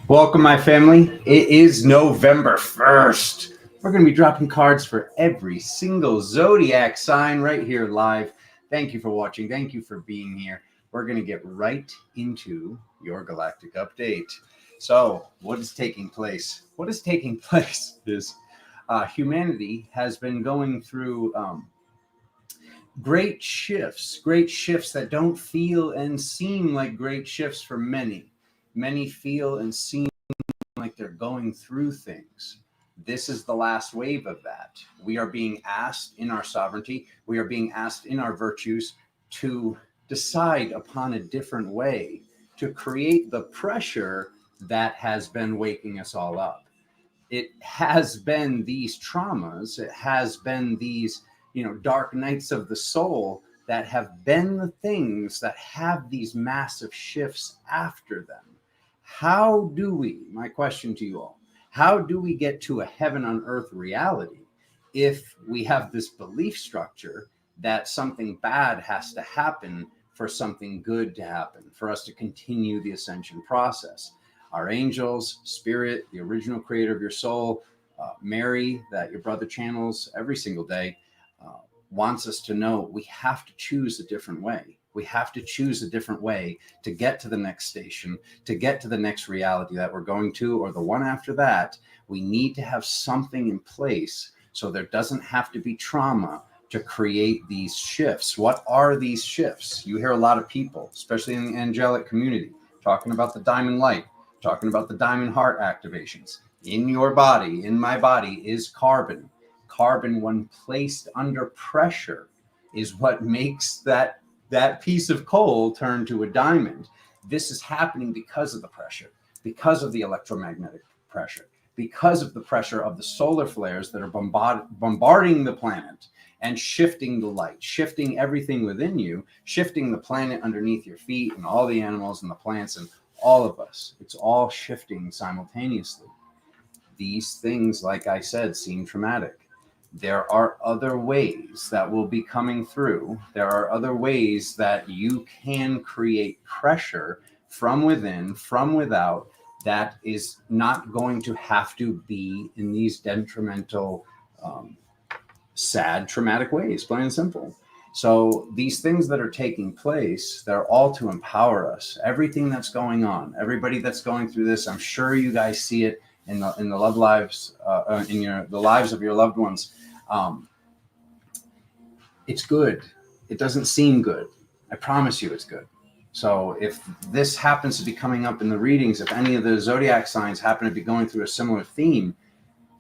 Welcome, my family. It is November 1st. We're going to be dropping cards for every single zodiac sign right here live. Thank you for watching. Thank you for being here. We're going to get right into your galactic update. So, what is taking place? What is taking place is humanity has been going through great shifts that don't feel and seem like great shifts for many. Many feel and seem like they're going through things. This is the last wave of that. We are being asked in our sovereignty, we are being asked in our virtues to decide upon a different way to create the pressure that has been waking us all up. It has been these traumas, it has been these, dark nights of the soul that have been the things that have these massive shifts after them. How do we, my question to you all, how do we get to a heaven on earth reality if we have this belief structure that something bad has to happen for something good to happen, for us to continue the ascension process? Our angels, spirit, the original creator of your soul, Mary, that your brother channels every single day, wants us to know we have to choose a different way. We have to choose a different way to get to the next station, to get to the next reality that we're going to, or the one after that. We need to have something in place so there doesn't have to be trauma to create these shifts. What are these shifts? You hear a lot of people, especially in the angelic community, talking about the diamond light, talking about the diamond heart activations. In your body, in my body, is carbon. Carbon, when placed under pressure, is what makes that piece of coal turn to a diamond. This is happening because of the pressure, because of the electromagnetic pressure, because of the pressure of the solar flares that are bombarding the planet and shifting the light, shifting everything within you, shifting the planet underneath your feet and all the animals and the plants and all of us. It's all shifting simultaneously. These things, like I said, seem traumatic. There are other ways that will be coming through. There are other ways that you can create pressure from within, from without, that is not going to have to be in these detrimental, sad, traumatic ways, plain and simple. So these things that are taking place, they're all to empower us. Everything that's going on, everybody that's going through this, I'm sure you guys see it in the love lives, in the lives of your loved ones. It's good. It doesn't seem good. I promise you it's good. So if this happens to be coming up in the readings, if any of the zodiac signs happen to be going through a similar theme,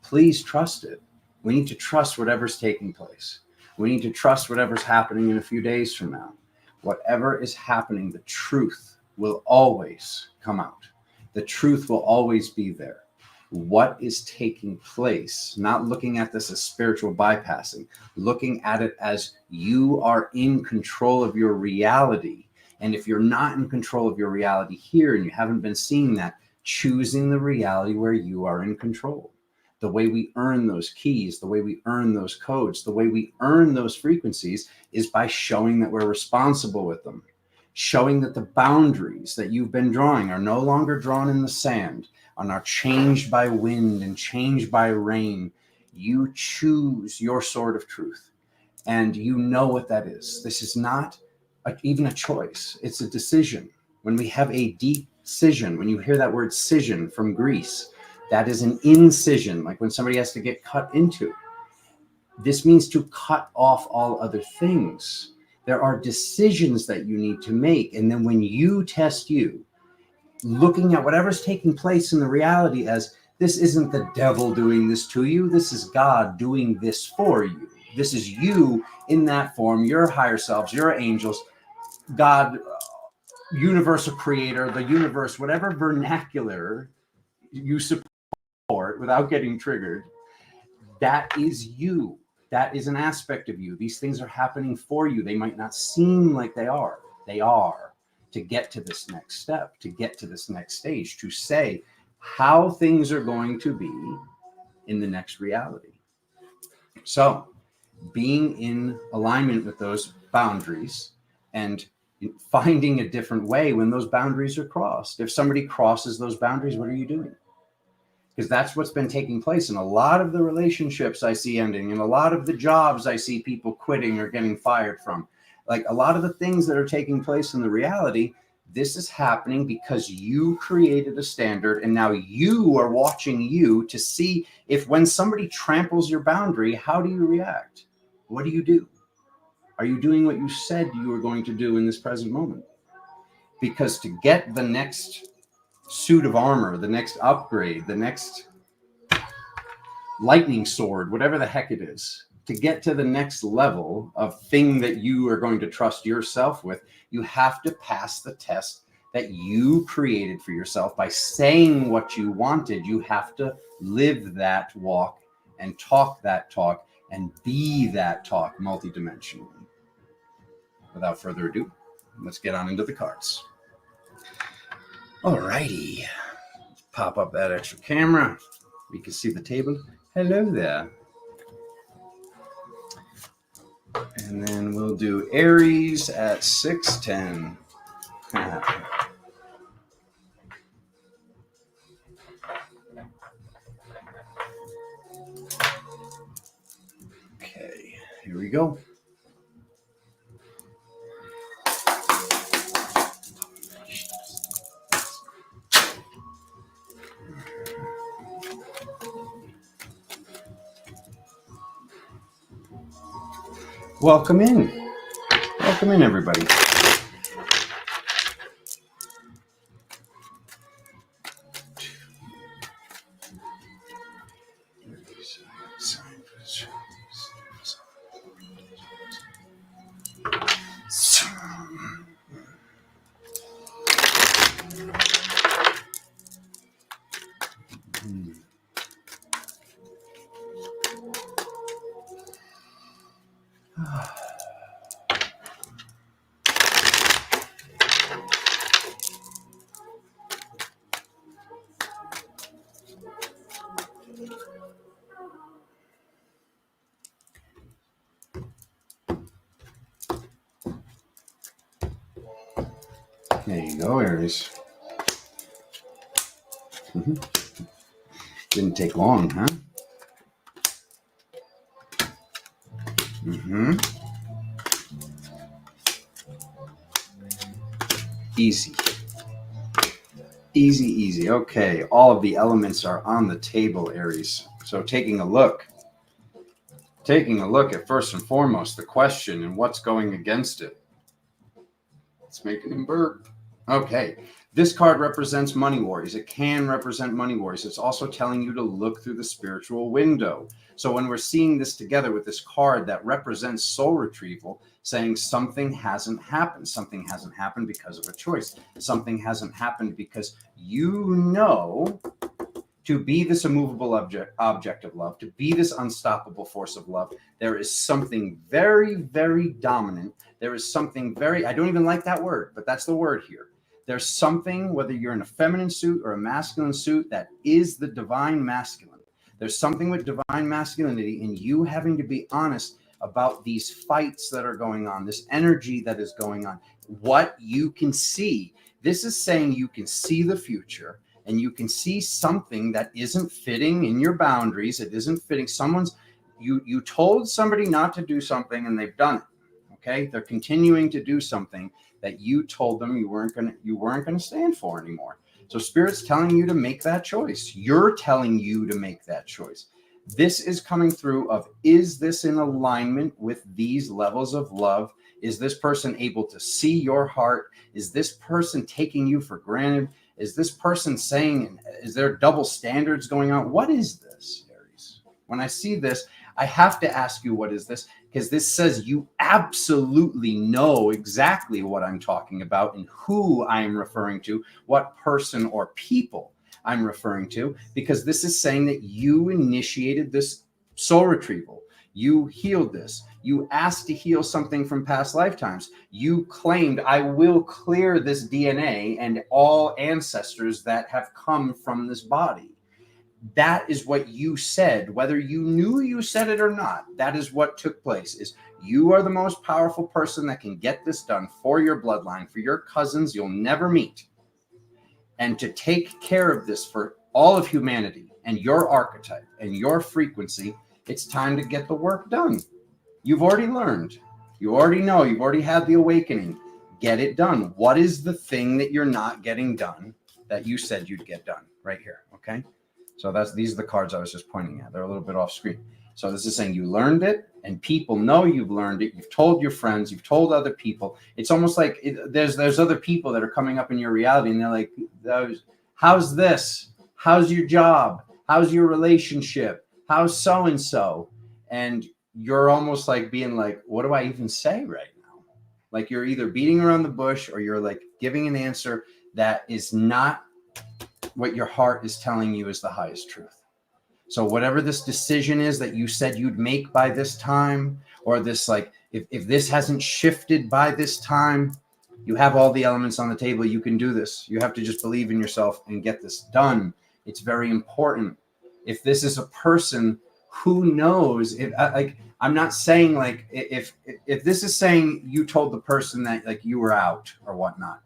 please trust it. We need to trust whatever's taking place. We need to trust whatever's happening in a few days from now. Whatever is happening, the truth will always come out. The truth will always be there. What is taking place, not looking at this as spiritual bypassing, looking at it as you are in control of your reality. And if you're not in control of your reality here and you haven't been seeing that, choosing the reality where you are in control. The way we earn those keys, the way we earn those codes, the way we earn those frequencies is by showing that we're responsible with them, showing that the boundaries that you've been drawing are no longer drawn in the sand and are changed by wind and changed by rain. You choose your sword of truth, and you know what that is. This is not even a choice. It's a decision. When we have a decision, when you hear that word scission from Greece, that is an incision, like when somebody has to get cut into. This means to cut off all other things. There are decisions that you need to make. And then when you test you, looking at whatever's taking place in the reality as this isn't the devil doing this to you, this is God doing this for you. This is you in that form, your higher selves, your angels, God, universal creator, the universe, whatever vernacular you support without getting triggered, that is you. That is an aspect of you. These things are happening for you. They might not seem like they are. They are, to get to this next step, to get to this next stage, to say how things are going to be in the next reality. So being in alignment with those boundaries and finding a different way when those boundaries are crossed. If somebody crosses those boundaries, what are you doing? Because that's what's been taking place in a lot of the relationships I see ending, and a lot of the jobs I see people quitting or getting fired from. Like a lot of the things that are taking place in the reality, this is happening because you created a standard, and now you are watching you to see if when somebody tramples your boundary, how do you react? What do you do? Are you doing what you said you were going to do in this present moment? Because to get the next suit of armor, the next upgrade, the next lightning sword, whatever the heck it is, to get to the next level of thing that you are going to trust yourself with, you have to pass the test that you created for yourself by saying what you wanted. You have to live that walk and talk that talk and be that talk multidimensionally. Without further ado, let's get on into the cards. All righty. Pop up that extra camera. We can see the table. Hello there. And then we'll do Aries at 610. Okay, here we go. Welcome in. Welcome in, everybody. There you go, Aries. Didn't take long, huh? Easy. Easy, easy. Okay, all of the elements are on the table, Aries. So taking a look at first and foremost the question and what's going against it. It's making him burp. Okay, this card represents money worries. It can represent money worries. It's also telling you to look through the spiritual window. So when we're seeing this together with this card that represents soul retrieval, saying something hasn't happened. Something hasn't happened because of a choice. Something hasn't happened because you know to be this immovable object of love, to be this unstoppable force of love, there is something very, very dominant. There is something very, I don't even like that word, but that's the word here. There's something, whether you're in a feminine suit or a masculine suit, that is the divine masculine. There's something with divine masculinity in you having to be honest about these fights that are going on, this energy that is going on, what you can see. This is saying you can see the future and you can see something that isn't fitting in your boundaries. It isn't fitting. You told somebody not to do something and they've done it. Okay. They're continuing to do something that you told them you weren't going to stand for anymore. So Spirit's telling you to make that choice. You're telling you to make that choice. This is coming through of, is this in alignment with these levels of love? Is this person able to see your heart? Is this person taking you for granted? Is this person saying, is there double standards going on? What is this, Aries? When I see this, I have to ask you, what is this? Because this says you absolutely know exactly what I'm talking about and who I am referring to, what person or people I'm referring to, because this is saying that you initiated this soul retrieval. You healed this. You asked to heal something from past lifetimes. You claimed, I will clear this DNA and all ancestors that have come from this body. that is what you said, whether you knew you said it or not. That is what took place. Is you are the most powerful person that can get this done for your bloodline, for your cousins you'll never meet. And to take care of this for all of humanity and your archetype and your frequency, it's time to get the work done. You've already learned. You already know. You've already had the awakening. Get it done. What is the thing that you're not getting done that you said you'd get done? Right here, okay? So these are the cards I was just pointing at. They're a little bit off screen. So this is saying you learned it, and people know you've learned it. You've told your friends. You've told other people. It's almost like there's other people that are coming up in your reality, and they're like, how's this? How's your job? How's your relationship? How's so-and-so? And you're almost like being like, what do I even say right now? Like you're either beating around the bush or you're like giving an answer that is not what your heart is telling you is the highest truth. So whatever this decision is that you said you'd make by this time, or this, like, if this hasn't shifted by this time, you have all the elements on the table. You can do this. You have to just believe in yourself and get this done. It's very important. If this is a person, who knows? If like, I'm not saying like if this is saying you told the person that like you were out or whatnot,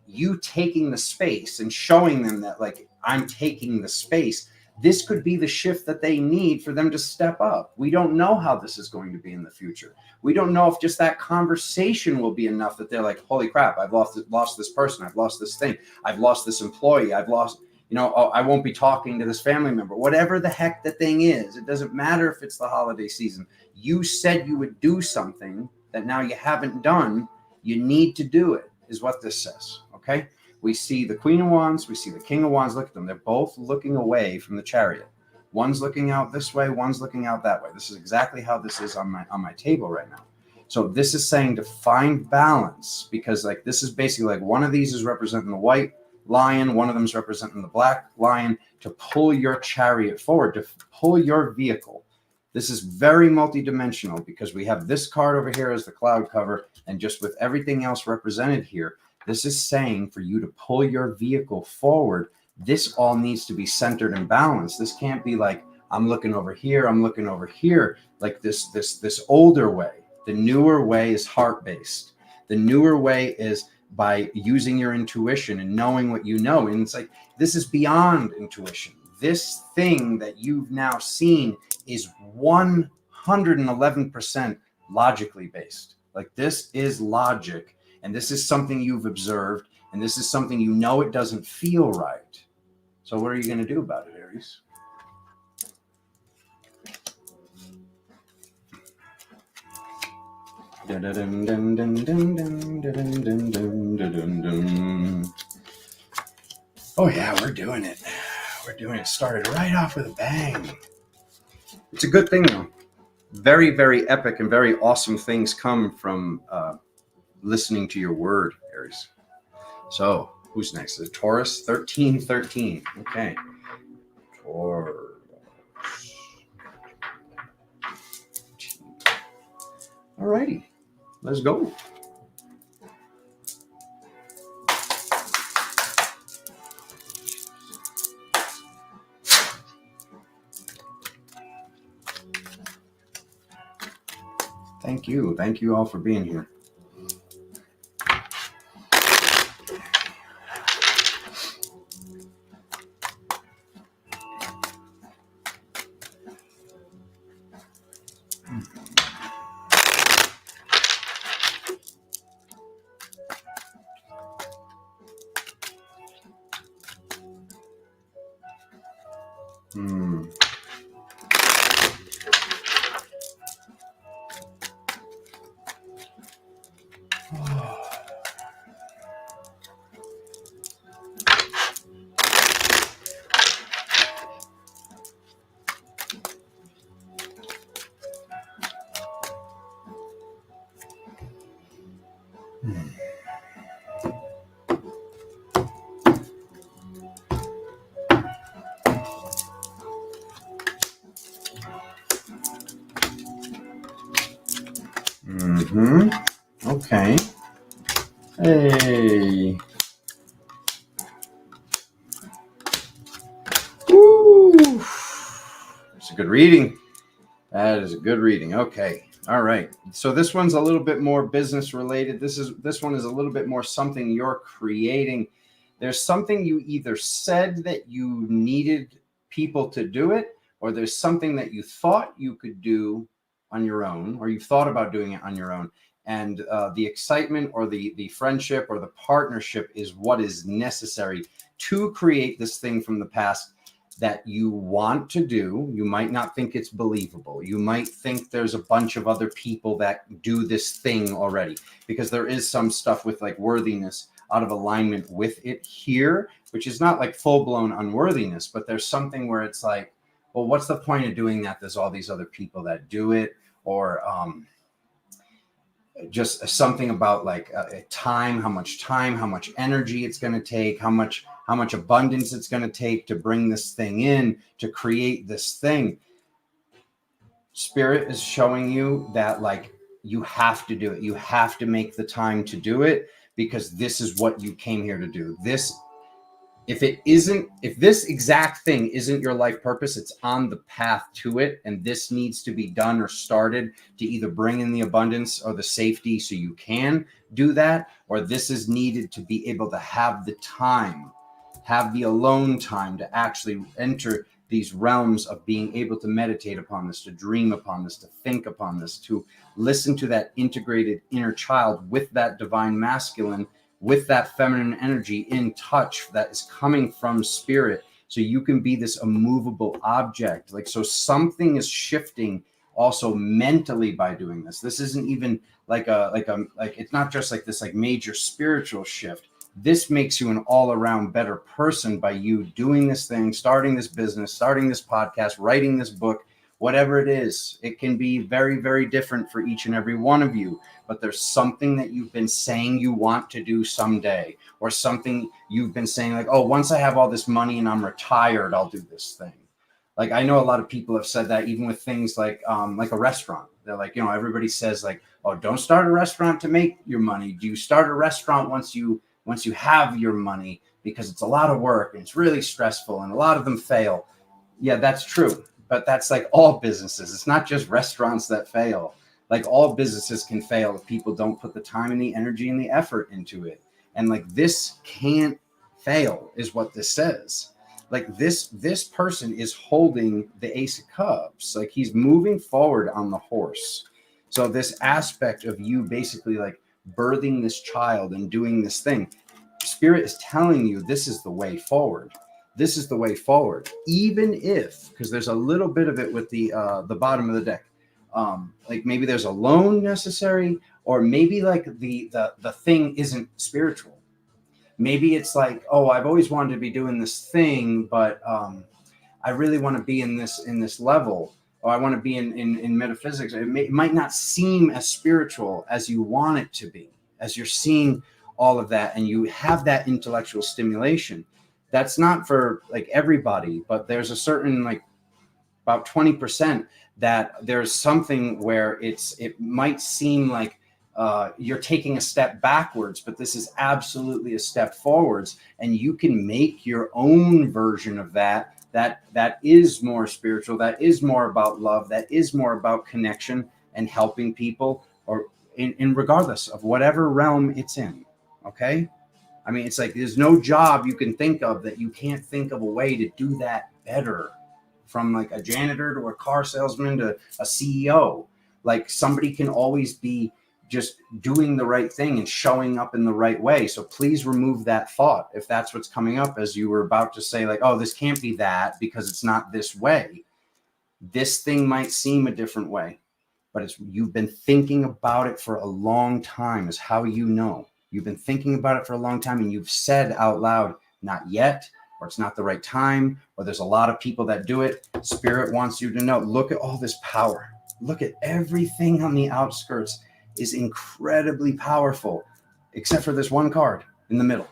you taking the space and showing them that like I'm taking the space. This could be the shift that they need for them to step up. We don't know how this is going to be in the future. We don't know if just that conversation will be enough that they're like, holy crap, I've lost this person. I've lost this thing. I've lost this employee. I've lost, I won't be talking to this family member. Whatever the heck the thing is, it doesn't matter if it's the holiday season. You said you would do something that now you haven't done. You need to do it, is what this says, okay? We see the Queen of Wands. We see the King of Wands. Look at them. They're both looking away from the Chariot. One's looking out this way. One's looking out that way. This is exactly how this is on my table right now. So this is saying to find balance, because like this is basically like one of these is representing the white lion. One of them is representing the black lion, to pull your chariot forward, to pull your vehicle. This is very multidimensional because we have this card over here as the cloud cover, and just with everything else represented here, this is saying for you to pull your vehicle forward. This all needs to be centered and balanced. This can't be like, I'm looking over here, I'm looking over here, like this older way. The newer way is heart-based. The newer way is by using your intuition and knowing what you know. And it's like, this is beyond intuition. This thing that you've now seen is 111% logically based. Like this is logic. And this is something you've observed, and this is something you know it doesn't feel right. So what are you going to do about it, Aries? Oh yeah, we're doing it. We're doing it. Started right off with a bang. It's a good thing though. Very, very epic and very awesome things come from listening to your word, Aries. So who's next? Is it Taurus? 1313. Okay. Taurus. All righty. Let's go. Thank you. Thank you all for being here. Okay. Hey. Woo. good reading. That is a good reading. Okay. All right. So this one's a little bit more business related. This one is a little bit more something you're creating. There's something you either said that you needed people to do it, or there's something that you thought you could do on your own, or you thought about doing it on your own. And the excitement or the friendship or the partnership is what is necessary to create this thing from the past that you want to do. You might not think it's believable. You might think there's a bunch of other people that do this thing already, because there is some stuff with like worthiness out of alignment with it here, which is not like full-blown unworthiness, but there's something where it's like, well, what's the point of doing that? There's all these other people that do it. Or just something about like time, how much energy it's going to take, how much abundance it's going to take to bring this thing in, to create this thing. Spirit is showing you that like you have to do it. You have to make the time to do it, because this is what you came here to do. If this exact thing isn't your life purpose, it's on the path to it. And this needs to be done or started to either bring in the abundance or the safety so you can do that, or this is needed to be able to have the time, have the alone time to actually enter these realms of being able to meditate upon this, to dream upon this, to think upon this, to listen to that integrated inner child with that divine masculine, with that feminine energy in touch that is coming from spirit, so you can be this immovable object. Like, so something is shifting also mentally by doing this. This isn't even like it's not just like this like major spiritual shift. This makes you an all-around better person by you doing this thing, starting this business, starting this podcast, writing this book, whatever it is. It can be very, very different for each and every one of you, but there's something that you've been saying you want to do someday, or something you've been saying like, oh, once I have all this money and I'm retired, I'll do this thing. Like, I know a lot of people have said that, even with things like a restaurant. They're like, everybody says like, oh, don't start a restaurant to make your money. Do you start a restaurant once you have your money, because it's a lot of work and it's really stressful and a lot of them fail. Yeah, that's true. But that's like all businesses. It's not just restaurants that fail. Like, all businesses can fail if people don't put the time and the energy and the effort into it. And like, this can't fail is what this says. Like, this person is holding the Ace of Cups. Like, he's moving forward on the horse. So this aspect of you basically like birthing this child and doing this thing, Spirit is telling you this is the way forward. This is the way forward. Even if, because there's a little bit of it with the bottom of the deck, like maybe there's a loan necessary, or maybe like the thing isn't spiritual. Maybe it's like, oh, I've always wanted to be doing this thing, but I really want to be in this level, or I want to be in metaphysics. It might not seem as spiritual as you want it to be, as you're seeing all of that and you have that intellectual stimulation. That's not for like everybody, but there's a certain like about 20% that there's something where it might seem like you're taking a step backwards, but this is absolutely a step forwards, and you can make your own version of that is more spiritual, that is more about love, that is more about connection and helping people, or in regardless of whatever realm it's in. Okay, I mean, it's like there's no job you can think of that you can't think of a way to do that better, from like a janitor to a car salesman to a CEO. Like, somebody can always be just doing the right thing and showing up in the right way. So please remove that thought if that's what's coming up as you were about to say like, oh, this can't be that because it's not this way. This thing might seem a different way, but you've been thinking about it for a long time, is how you know. You've been thinking about it for a long time, and you've said out loud, not yet, or it's not the right time, or there's a lot of people that do it. Spirit wants you to know, look at all this power. Look at everything on the outskirts is incredibly powerful, except for this one card in the middle.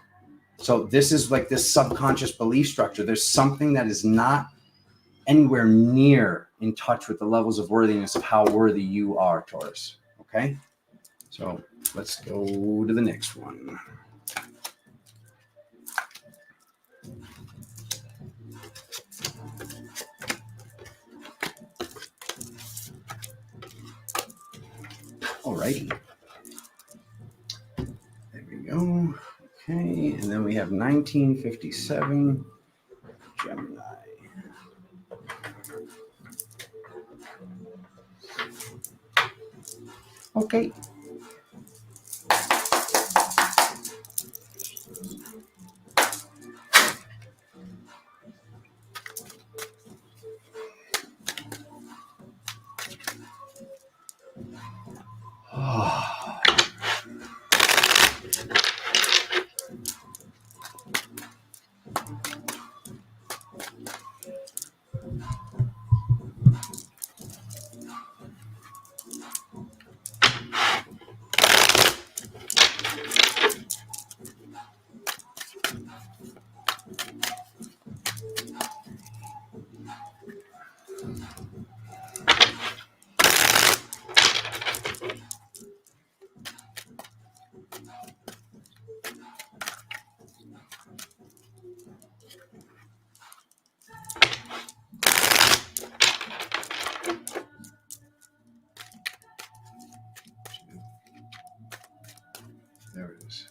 So this is like this subconscious belief structure. There's something that is not anywhere near in touch with the levels of worthiness of how worthy you are, Taurus. Okay? So let's go to the next one. righty. There we go. Okay, and then we have 1957 Gemini. Okay. There it is.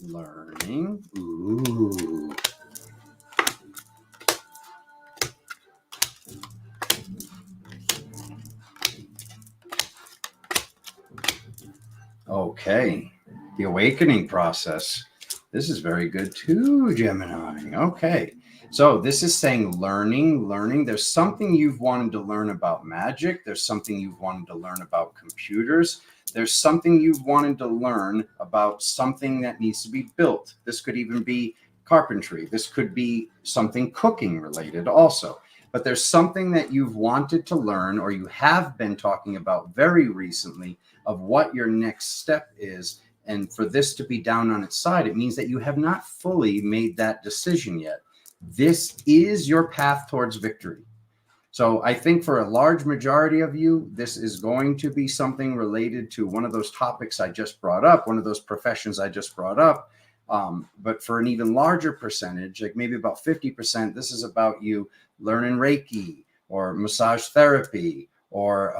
Learning. Ooh. Okay. The awakening process. This is very good too, Gemini. Okay. So this is saying learning. There's something you've wanted to learn about magic. There's something you've wanted to learn about computers. There's something you've wanted to learn about something that needs to be built. This could even be carpentry. This could be something cooking related also. But there's something that you've wanted to learn, or you have been talking about very recently, of what your next step is. And for this to be down on its side, it means that you have not fully made that decision yet. This is your path towards victory. So I think for a large majority of you, this is going to be something related to one of those topics I just brought up, one of those professions I just brought up. But for an even larger percentage, like maybe about 50%, this is about you learning Reiki or massage therapy or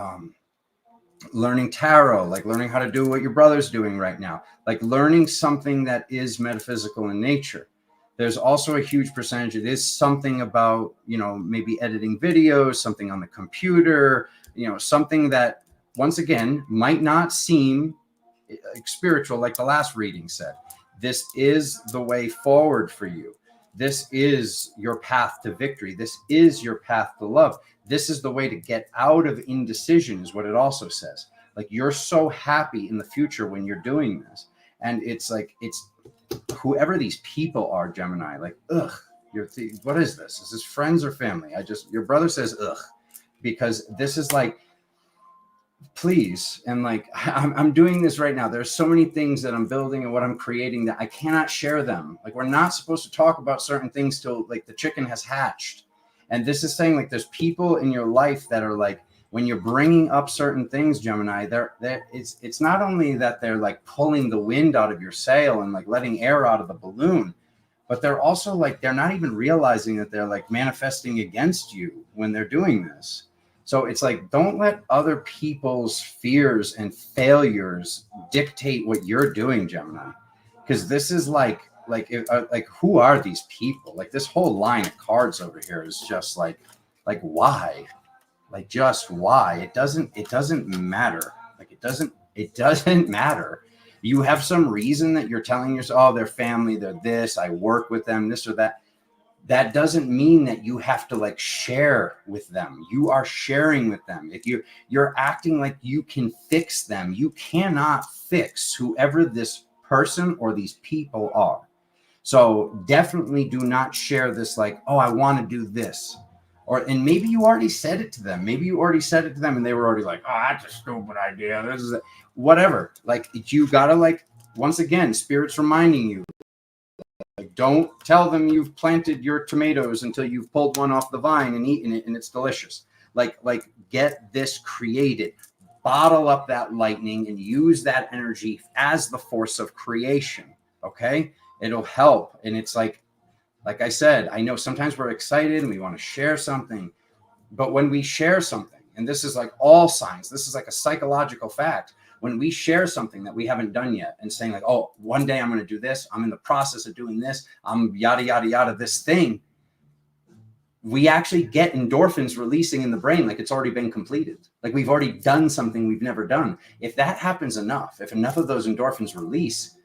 learning tarot, like learning how to do what your brother's doing right now, like learning something that is metaphysical in nature. There's also a huge percentage. It is something about, maybe editing videos, something on the computer, something that, once again, might not seem spiritual like the last reading said. This is the way forward for you. This is your path to victory. This is your path to love. This is the way to get out of indecision, is what it also says. Like, you're so happy in the future when you're doing this. And it's like, it's whoever these people are, Gemini, like, ugh, what is this? Is this friends or family? Your brother says, ugh, because this is like, please. And like, I'm doing this right now. There's so many things that I'm building and what I'm creating that I cannot share them. Like, we're not supposed to talk about certain things till like the chicken has hatched. And this is saying, like, there's people in your life that are like, when you're bringing up certain things, Gemini, it's not only that they're like pulling the wind out of your sail and like letting air out of the balloon, but they're also like, they're not even realizing that they're like manifesting against you when they're doing this. So it's like, don't let other people's fears and failures dictate what you're doing, Gemini, because this is like who are these people? Like, this whole line of cards over here is just like why? Like, just why? It doesn't matter. Like, it doesn't matter. You have some reason that you're telling yourself, oh, they're family, they're this, I work with them, this or that. That doesn't mean that you have to like share with them. You are sharing with them. If you're acting like you can fix them, you cannot fix whoever this person or these people are. So definitely do not share this like, oh, I want to do this. And maybe you already said it to them. Maybe you already said it to them and they were already like, oh, that's a stupid idea. This is whatever. Like, you got to, like, once again, Spirit's reminding you, like, don't tell them you've planted your tomatoes until you've pulled one off the vine and eaten it and it's delicious. Like get this created. Bottle up that lightning and use that energy as the force of creation. Okay? It'll help. And it's like, Like I said, I know sometimes we're excited and we want to share something, but when we share something, and this is like all signs, this is like a psychological fact. When we share something that we haven't done yet and saying like, oh, one day I'm going to do this, I'm in the process of doing this, I'm yada, yada, yada, this thing, we actually get endorphins releasing in the brain like it's already been completed. Like we've already done something we've never done. If that happens enough, if enough of those endorphins release,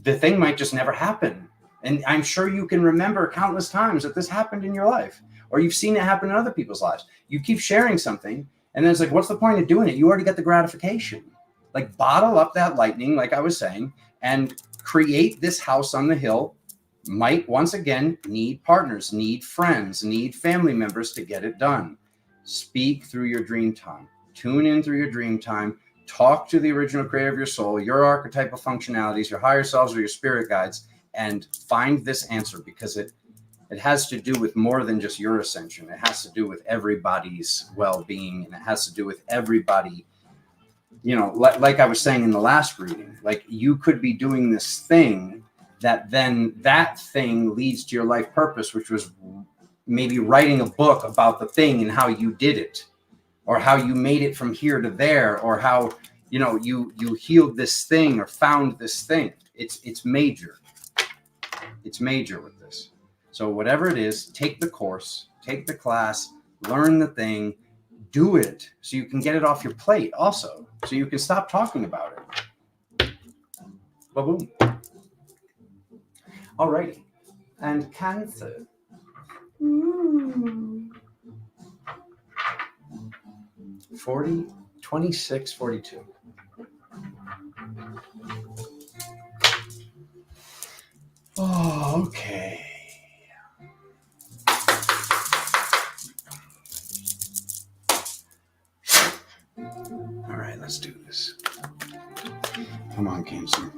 the thing might just never happen. And I'm sure you can remember countless times that this happened in your life, or you've seen it happen in other people's lives. You keep sharing something, and then it's like, what's the point of doing it? You already got the gratification. Like bottle up that lightning, like I was saying, and create this house on the hill. Might once again need partners, need friends, need family members to get it done. Speak through your dream time. Tune in through your dream time. Talk to the original creator of your soul, your archetypal functionalities, your higher selves, or your spirit guides, and find this answer, because it has to do with more than just your ascension. It has to do with everybody's well-being, and it has to do with everybody. You know, like I was saying in the last reading, like you could be doing this thing that then that thing leads to your life purpose, which was maybe writing a book about the thing and how you did it, or how you made it from here to there, or how, you know, you healed this thing or found this thing. It's major. It's major with this. So whatever it is, take the course, take the class, learn the thing, do it so you can get it off your plate also, so you can stop talking about it. Ba-boom. Alrighty. And Cancer. Ooh. 40, 26, 42. Oh, okay. All right, let's do this. Come on, Cancer.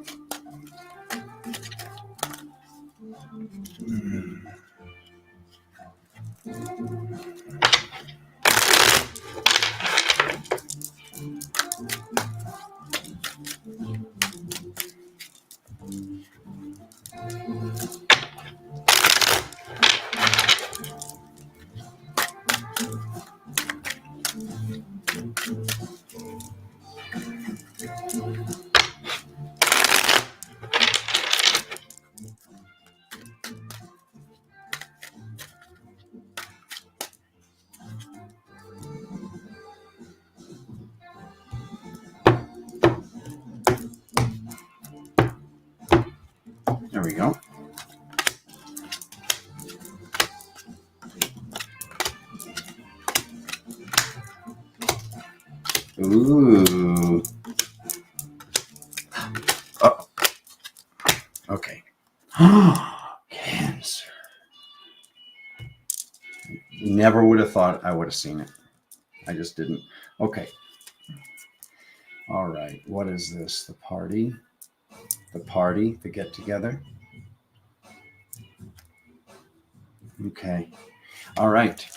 There we go. Ooh. Oh. Okay. Cancer. Never would have thought I would have seen it. I just didn't. Okay. All right. What is this? The party? The party? The get together? Okay. All right.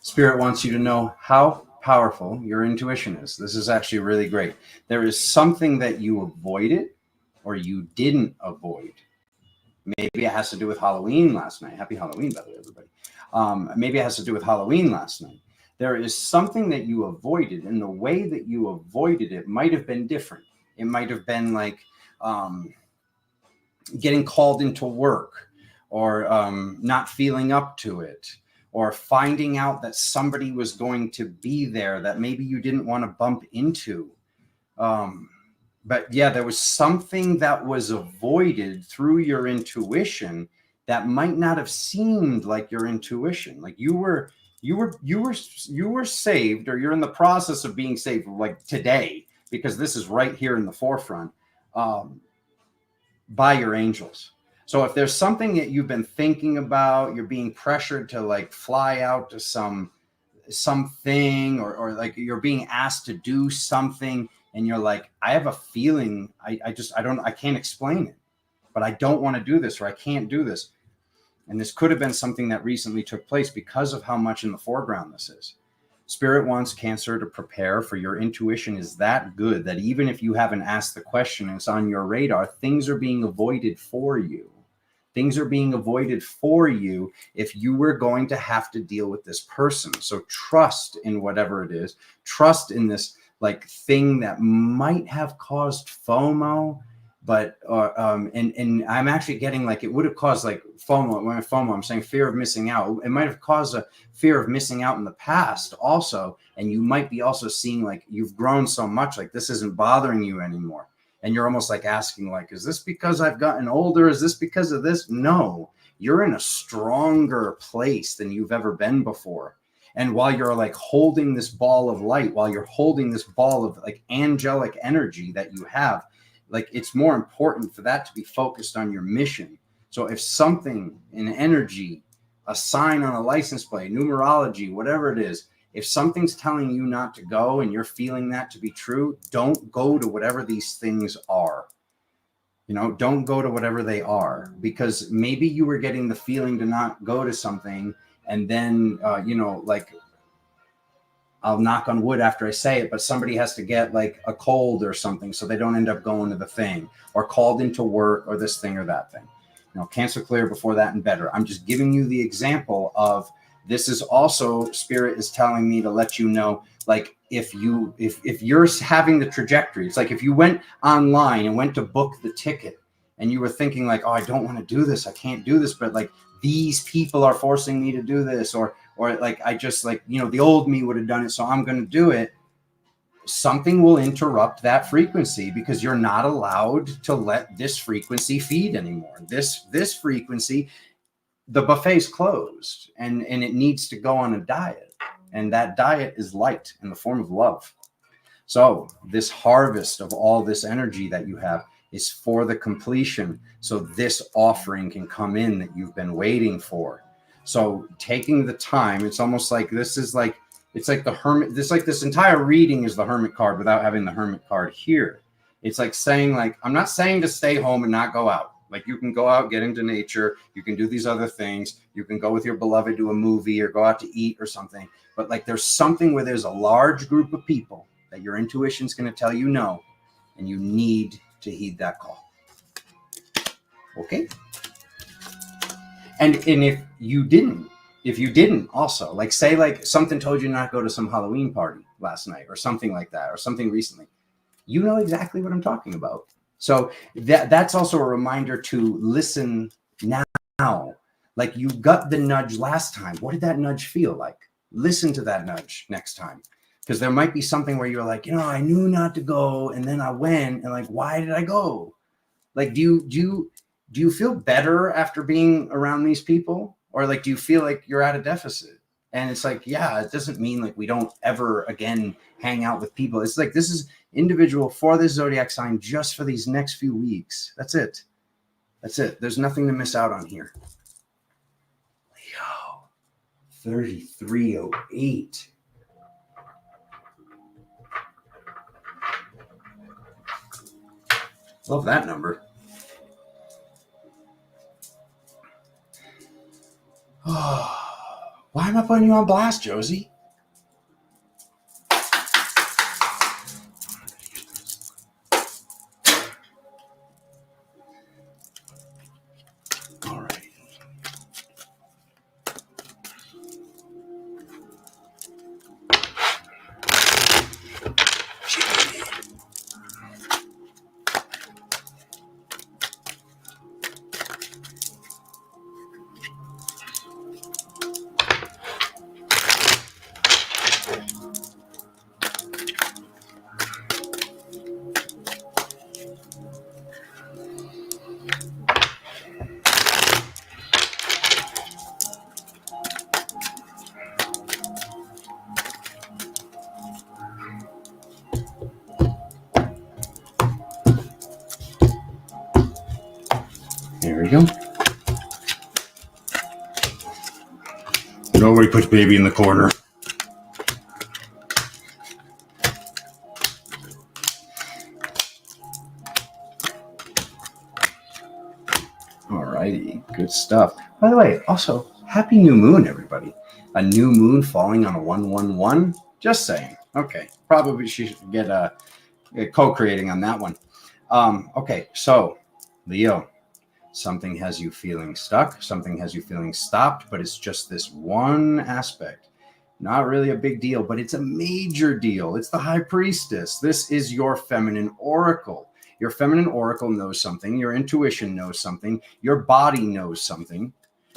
Spirit wants you to know how powerful your intuition is. This is actually really great. There is something that you avoided or you didn't avoid. Maybe it has to do with Halloween last night. Happy Halloween, by the way, everybody. Maybe it has to do with Halloween last night. There is something that you avoided, and the way that you avoided it might have been different. It might have been like getting called into work, or not feeling up to it, or finding out that somebody was going to be there that maybe you didn't want to bump into. But yeah, there was something that was avoided through your intuition that might not have seemed like your intuition. Like you were saved, or you're in the process of being saved, like today, because this is right here in the forefront, by your angels. So if there's something that you've been thinking about, you're being pressured to like fly out to something, or like you're being asked to do something, and you're like, I have a feeling, I can't explain it, but I don't want to do this, or I can't do this. And this could have been something that recently took place because of how much in the foreground this is. Spirit wants Cancer to prepare, for your intuition is that good that even if you haven't asked the question, it's on your radar, things are being avoided for you. Things are being avoided for you if you were going to have to deal with this person. So trust in whatever it is. Trust in this like thing that might have caused FOMO, but and I'm actually getting like it would have caused like FOMO. When I FOMO, I'm saying fear of missing out. It might have caused a fear of missing out in the past also, and you might be also seeing like you've grown so much, like this isn't bothering you anymore, and you're almost like asking like, is this because I've gotten older? Is this because of this? No, you're in a stronger place than you've ever been before. And while you're like holding this ball of light, while you're holding this ball of like angelic energy that you have, like it's more important for that to be focused on your mission. So if something, an energy, a sign on a license plate, numerology, whatever it is, if something's telling you not to go and you're feeling that to be true, don't go to whatever these things are. You know, don't go to whatever they are, because maybe you were getting the feeling to not go to something, and then, you know, like, I'll knock on wood after I say it, but somebody has to get like a cold or something so they don't end up going to the thing, or called into work, or this thing or that thing. You know, cancel clear before that and better. I'm just giving you the example of this is also Spirit is telling me to let you know, like if you're having the trajectory, it's like if you went online and went to book the ticket and you were thinking like, oh, I don't want to do this, I can't do this, but like these people are forcing me to do this, or like I just like, you know, the old me would have done it, so I'm going to do it. Something will interrupt that frequency because you're not allowed to let this frequency feed anymore. This frequency, the buffet's closed, and it needs to go on a diet, and that diet is light in the form of love. So this harvest of all this energy that you have is for the completion, so this offering can come in that you've been waiting for. So taking the time, it's almost like this is like, it's like the Hermit, this entire reading is the Hermit card without having the Hermit card here. It's like saying, like, I'm not saying to stay home and not go out. Like, you can go out, get into nature, you can do these other things, you can go with your beloved to a movie or go out to eat or something. But like, there's something where there's a large group of people that your intuition's going to tell you no, and you need to heed that call. Okay? And if you didn't also, like, say like something told you not to go to some Halloween party last night or something like that, or something recently, you know exactly what I'm talking about. So that's also a reminder to listen now. Like, you got the nudge last time. What did that nudge feel like? Listen to that nudge next time. Because there might be something where you're like, you know, I knew not to go, and then I went, and like, why did I go? Like, do you feel better after being around these people? Or like, do you feel like you're at a deficit? And it's like, yeah, it doesn't mean like we don't ever again hang out with people. It's like, this is individual for this zodiac sign just for these next few weeks. That's it. That's it. There's nothing to miss out on here. Leo, 3308. Love that number. Oh, why am I putting you on blast, Josie? All right. There we go. Nobody puts baby in the corner. Alrighty, good stuff. By the way, also, happy new moon, everybody. A new moon falling on a 111. Just saying. Okay, probably she should get co-creating on that one. Okay, so Leo, Something has you feeling stuck. Something has you feeling stopped, but it's just this one aspect. Not really a big deal, but it's a major deal. It's the High Priestess. This is your feminine oracle. Your feminine oracle knows something. Your intuition knows something. Your body knows something.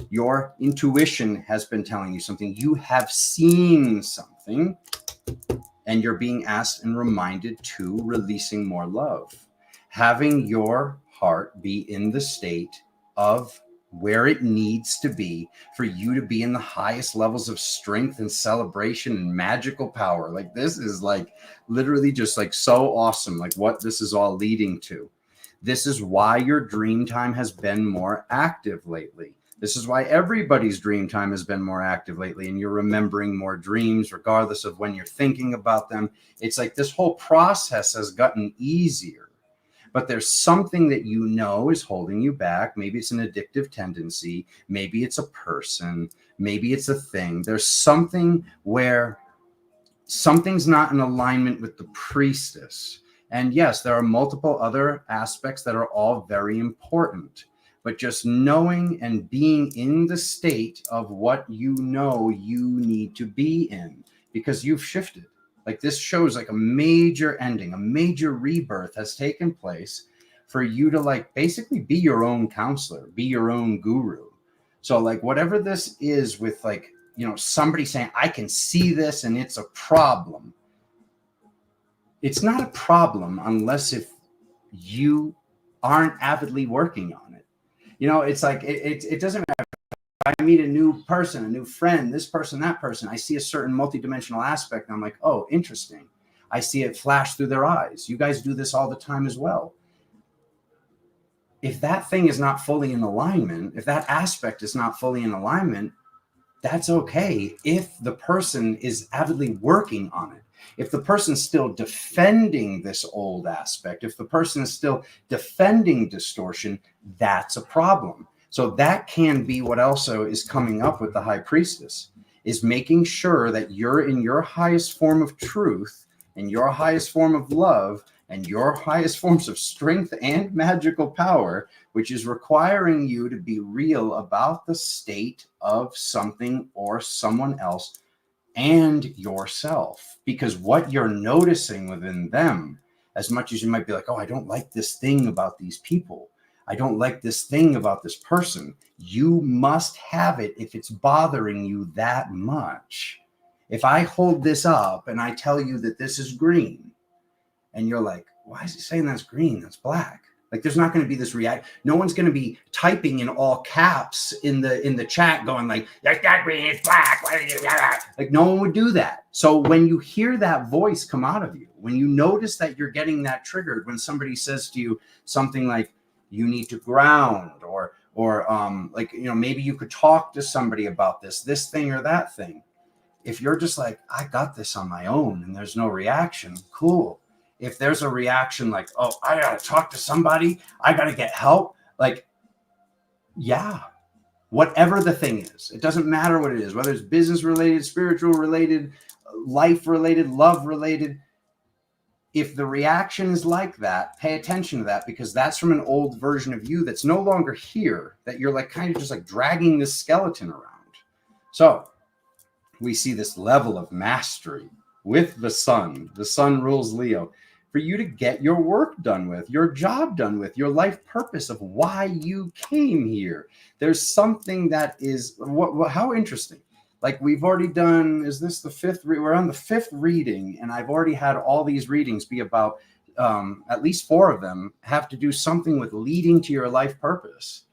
Your intuition has been telling you something. You have seen something, and you're being asked and reminded to releasing more love. Having your heart be in the state of where it needs to be for you to be in the highest levels of strength and celebration and magical power. Like, this is like literally just like so awesome, like what this is all leading to. This is why your dream time has been more active lately. This is why everybody's dream time has been more active lately, and you're remembering more dreams regardless of when you're thinking about them. It's like this whole process has gotten easier. But there's something that you know is holding you back. Maybe it's an addictive tendency. Maybe it's a person. Maybe it's a thing. There's something where something's not in alignment with the priestess. And yes, there are multiple other aspects that are all very important. But just knowing and being in the state of what you know you need to be in, because you've shifted. Like, this shows like a major ending, a major rebirth has taken place for you to like basically be your own counselor, be your own guru. So like whatever this is with like, you know, somebody saying, I can see this and it's a problem. It's not a problem unless if you aren't avidly working on it. You know, it's like, it doesn't matter. I meet a new person, a new friend, this person, that person, I see a certain multidimensional aspect, and I'm like, oh, interesting. I see it flash through their eyes. You guys do this all the time as well. If that thing is not fully in alignment, if that aspect is not fully in alignment, that's okay if the person is avidly working on it. If the person's still defending this old aspect, if the person is still defending distortion, that's a problem. So that can be what also is coming up with the High Priestess, is making sure that you're in your highest form of truth and your highest form of love and your highest forms of strength and magical power, which is requiring you to be real about the state of something or someone else and yourself. Because what you're noticing within them, as much as you might be like, oh, I don't like this thing about these people, I don't like this thing about this person, you must have it if it's bothering you that much. If I hold this up and I tell you that this is green, and you're like, why is he saying that's green? That's black. Like, there's not going to be this react. No one's going to be typing in all caps in the chat going like, that's not green, it's black. Like, no one would do that. So when you hear that voice come out of you, when you notice that you're getting that triggered, when somebody says to you something like, you need to ground, or like, you know, maybe you could talk to somebody about this thing or that thing. If you're just like, I got this on my own and there's no reaction, cool. If there's a reaction like, oh, I got to talk to somebody, I got to get help. Like, yeah, whatever the thing is, it doesn't matter what it is, whether it's business related, spiritual related, life related, love related. If the reaction is like that, pay attention to that, because that's from an old version of you that's no longer here, that you're like kind of just like dragging this skeleton around. So we see this level of mastery with the sun. The sun rules Leo. For you to get your work done with, your job done with, your life purpose of why you came here. There's something that is, how interesting. Like, we've already done, is this the fifth? We're on the fifth reading, and I've already had all these readings be about, at least 4 of them have to do something with leading to your life purpose.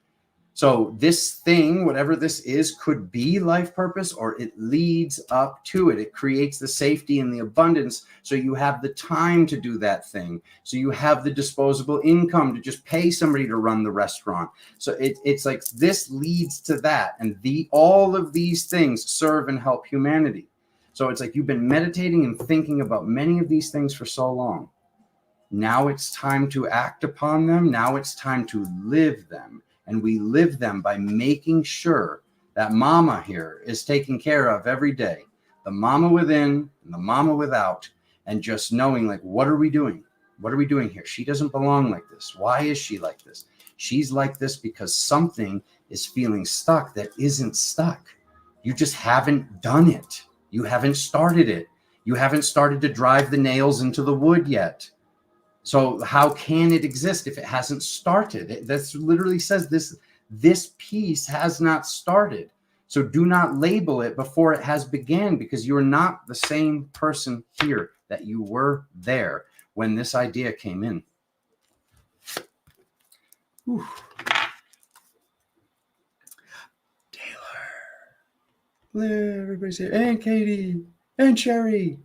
So this thing, whatever this is, could be life purpose, or it leads up to it. It creates the safety and the abundance, so you have the time to do that thing. So you have the disposable income to just pay somebody to run the restaurant. So it's like this leads to that. And all of these things serve and help humanity. So it's like you've been meditating and thinking about many of these things for so long. Now it's time to act upon them. Now it's time to live them. And we live them by making sure that mama here is taken care of every day. The mama within and the mama without. And just knowing, like, what are we doing? What are we doing here? She doesn't belong like this. Why is she like this? She's like this because something is feeling stuck that isn't stuck. You just haven't done it. You haven't started it. You haven't started to drive the nails into the wood yet. So how can it exist if it hasn't started? That literally says this piece has not started. So do not label it before it has began, because you're not the same person here that you were there when this idea came in. Whew. Taylor, everybody's here, and Katie, and Sherry,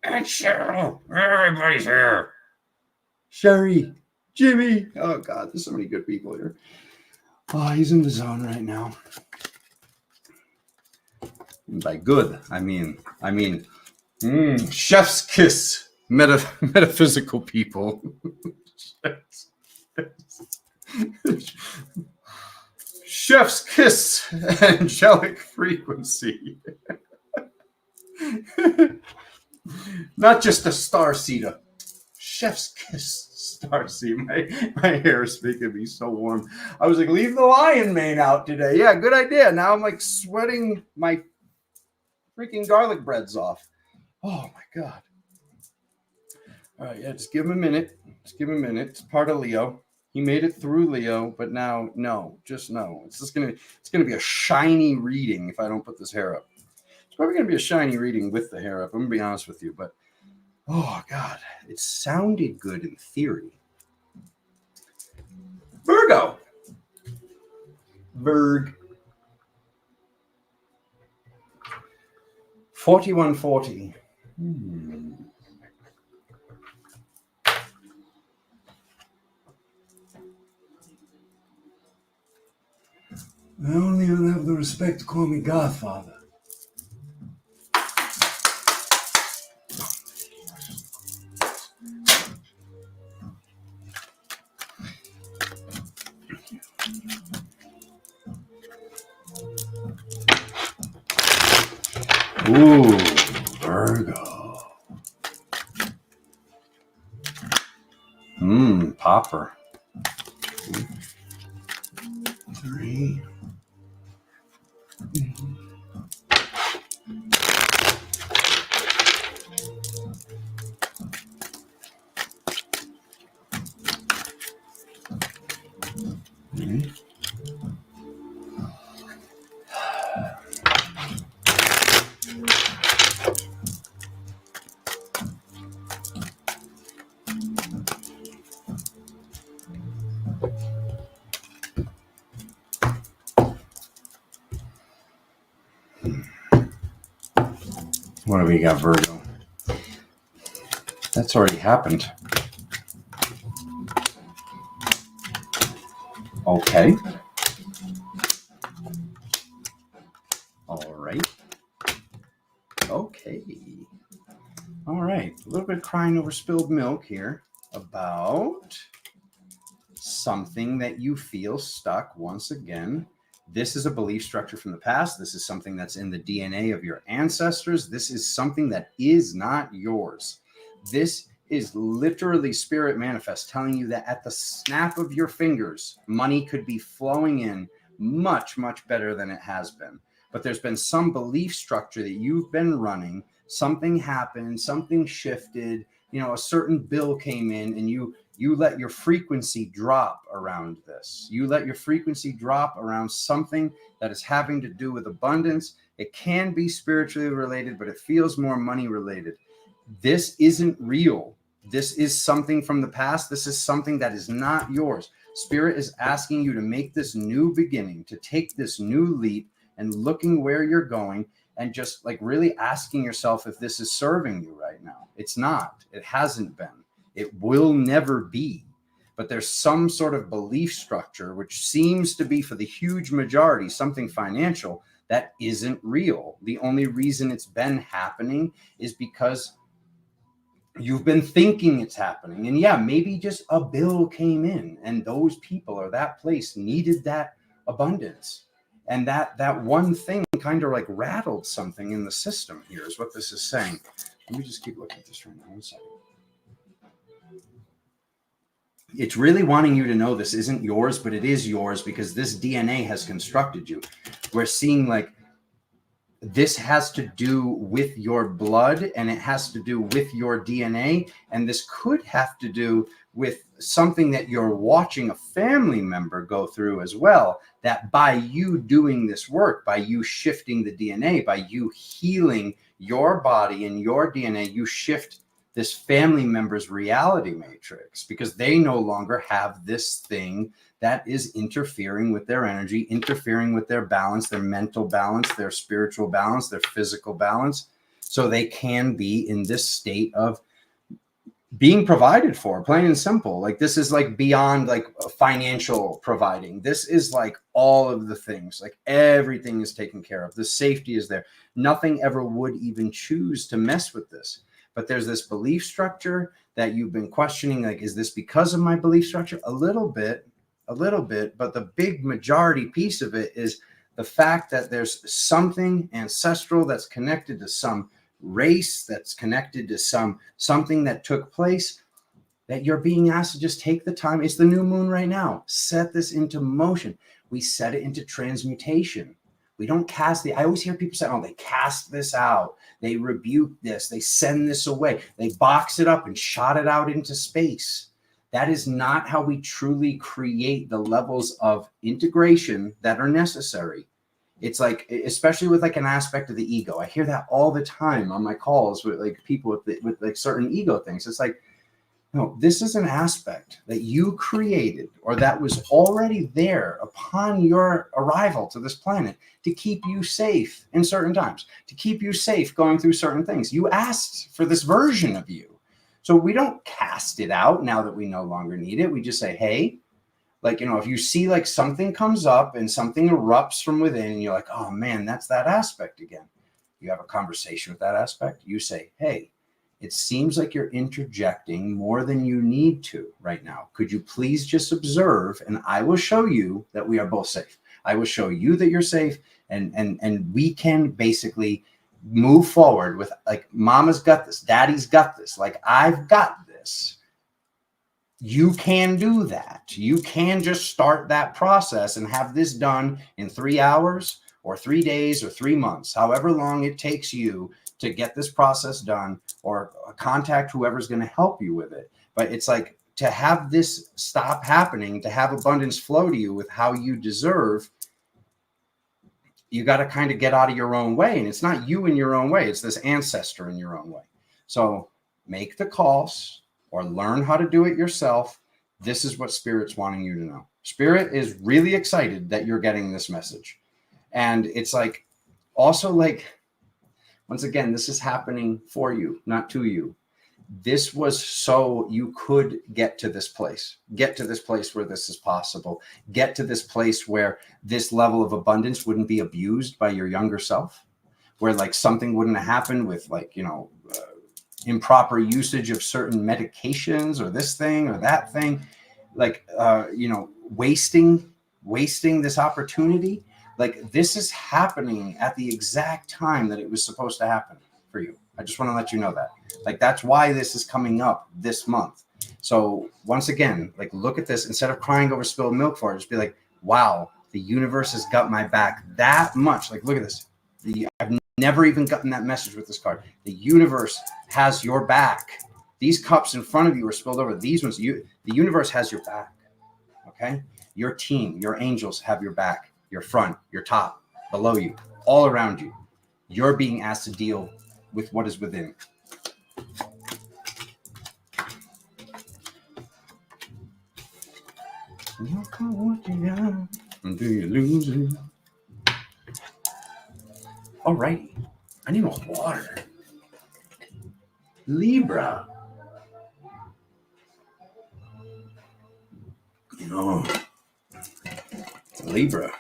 and Cheryl, everybody's here. Sherry, Jimmy. Oh God, there's so many good people here. Oh, he's in the zone right now. And by good, I mean, chef's kiss, metaphysical people. Chef's kiss, angelic frequency. Not just a starseeder. Chef's kiss, starseed. My hair is making me so warm. I was like, leave the lion mane out today. Yeah, good idea. Now I'm like sweating my freaking garlic breads off. Oh my God. All right, yeah, just give him a minute. Just give him a minute. It's part of Leo. He made it through Leo, but now, no. It's gonna be a shiny reading if I don't put this hair up. It's probably gonna be a shiny reading with the hair up. I'm gonna be honest with you, but oh God, it sounded good in theory. Virgo. Virg. 4140. I only have the respect to call me Godfather. Ooh, Virgo. Popper. 3. What do we got, Virgo? That's already happened. Okay. All right. Okay. All right. A little bit of crying over spilled milk here about something that you feel stuck once again. This is a belief structure from the past. This is something that's in the DNA of your ancestors. This is something that is not yours. This is literally spirit manifest telling you that at the snap of your fingers, money could be flowing in much, much better than it has been. But there's been some belief structure that you've been running. Something happened, something shifted, a certain bill came in, and you let your frequency drop around this. You let your frequency drop around something that is having to do with abundance. It can be spiritually related, but it feels more money related. This isn't real. This is something from the past. This is something that is not yours. Spirit is asking you to make this new beginning, to take this new leap and looking where you're going and just like really asking yourself if this is serving you right now. It's not. It hasn't been. It will never be. But there's some sort of belief structure, which seems to be for the huge majority, something financial that isn't real. The only reason it's been happening is because you've been thinking it's happening. And yeah, maybe just a bill came in and those people or that place needed that abundance. And that one thing kind of like rattled something in the system here is what this is saying. Let me just keep looking at this right now. 1 second. it's really wanting you to know this isn't yours, but it is yours because this DNA has constructed you. We're seeing like this has to do with your blood and it has to do with your DNA. And this could have to do with something that you're watching a family member go through as well, that by you doing this work, by you shifting the DNA, by you healing your body and your DNA, you shift this family member's reality matrix because they no longer have this thing that is interfering with their energy, interfering with their balance, their mental balance, their spiritual balance, their physical balance. So they can be in this state of being provided for, plain and simple. Like this is like beyond like financial providing. This is like all of the things, like everything is taken care of. The safety is there. Nothing ever would even choose to mess with this. But there's this belief structure that you've been questioning. Like, is this because of my belief structure? A little bit. But the big majority piece of it is the fact that there's something ancestral that's connected to some race, that's connected to something that took place, that you're being asked to just take the time. It's the new moon right now. Set this into motion. We set it into transmutation. We don't cast I always hear people say, oh, they cast this out. They rebuke this. They send this away. They box it up and shot it out into space. That is not how we truly create the levels of integration that are necessary. It's like, especially with like an aspect of the ego. I hear that all the time on my calls with like people with like certain ego things. It's like, no, this is an aspect that you created or that was already there upon your arrival to this planet to keep you safe in certain times, to keep you safe going through certain things. You asked for this version of you. So we don't cast it out now that we no longer need it. We just say, hey, like, you know, if you see like something comes up and something erupts from within and you're like, oh man, that's that aspect again. You have a conversation with that aspect. You say, hey, it seems like you're interjecting more than you need to right now. Could you please just observe and I will show you that we are both safe. I will show you that you're safe and we can basically move forward with like mama's got this, daddy's got this, like I've got this. You can do that. You can just start that process and have this done in 3 hours or 3 days or 3 months, however long it takes you to get this process done, or contact whoever's going to help you with it. But it's like to have this stop happening, to have abundance flow to you with how you deserve, you got to kind of get out of your own way. And it's not you in your own way. It's this ancestor in your own way. So make the calls or learn how to do it yourself. This is what Spirit's wanting you to know. Spirit is really excited that you're getting this message. And it's like, also like, once again, this is happening for you, not to you. This was so you could get to this place where this is possible, get to this place where this level of abundance wouldn't be abused by your younger self, where like something wouldn't happen with like, you know, improper usage of certain medications or this thing or that thing, like, you know, wasting this opportunity. Like this is happening at the exact time that it was supposed to happen for you. I just want to let you know that. Like, that's why this is coming up this month. So once again, like, look at this. Instead of crying over spilled milk for it, just be like, wow, the universe has got my back that much. Like, look at this. I've never even gotten that message with this card. The universe has your back. These cups in front of you are spilled over. These ones, the universe has your back. Okay? Your team, your angels have your back, your front, your top, below you, all around you. You're being asked to deal with what is within. You come what you got until you lose it. Alrighty. I need more water. Libra. Oh. Libra.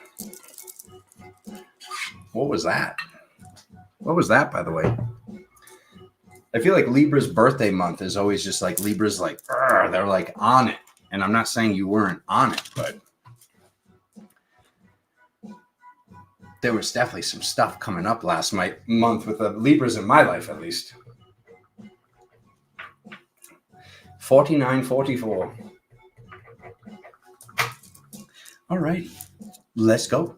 What was that? What was that, by the way? I feel like Libra's birthday month is always just like Libra's like, they're like on it. And I'm not saying you weren't on it, but there was definitely some stuff coming up last month with the Libras in my life, at least. 4944. All right, let's go.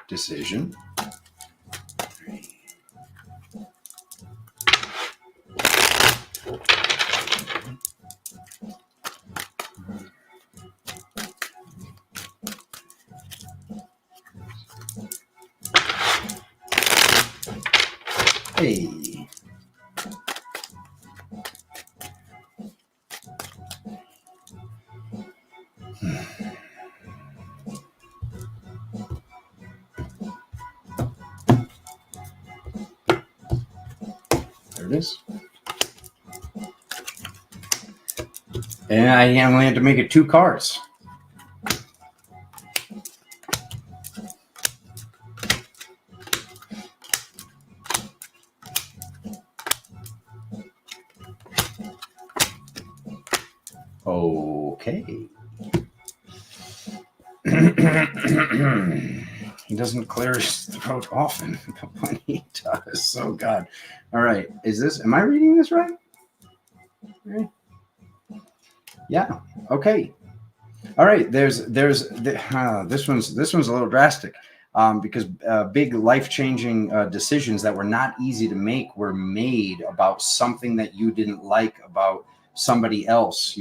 Decision. Hey. There it is. And I only had to make it 2 cards. Okay. He doesn't clear his throat often, but when he does, oh God. All right. Am I reading this right? Yeah. Okay. All right. This one's a little drastic, because big life-changing decisions that were not easy to make were made about something that you didn't like about somebody else.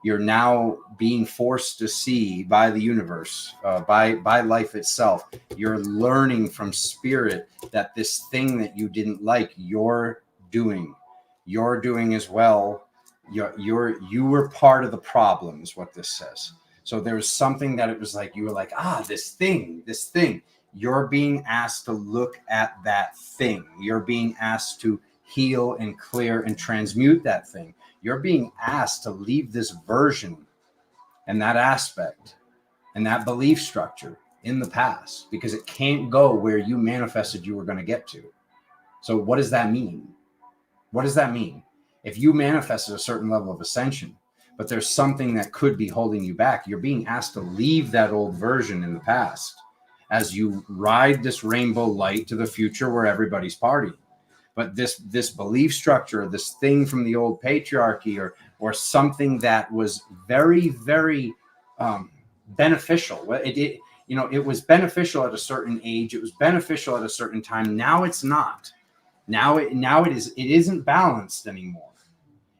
You're now being forced to see by the universe, by life itself. You're learning from spirit that this thing that you didn't like, you're doing as well. You were part of the problem, is what this says. So there was something that it was like you were like, this thing. You're being asked to look at that thing. You're being asked to heal and clear and transmute that thing. You're being asked to leave this version and that aspect and that belief structure in the past, because it can't go where you manifested you were going to get to. So what does that mean? What does that mean? If you manifested a certain level of ascension, but there's something that could be holding you back, you're being asked to leave that old version in the past as you ride this rainbow light to the future where everybody's partying. But this belief structure, this thing from the old patriarchy, or something that was very, very beneficial. It was beneficial at a certain age. It was beneficial at a certain time. Now it's not. Now it isn't balanced anymore.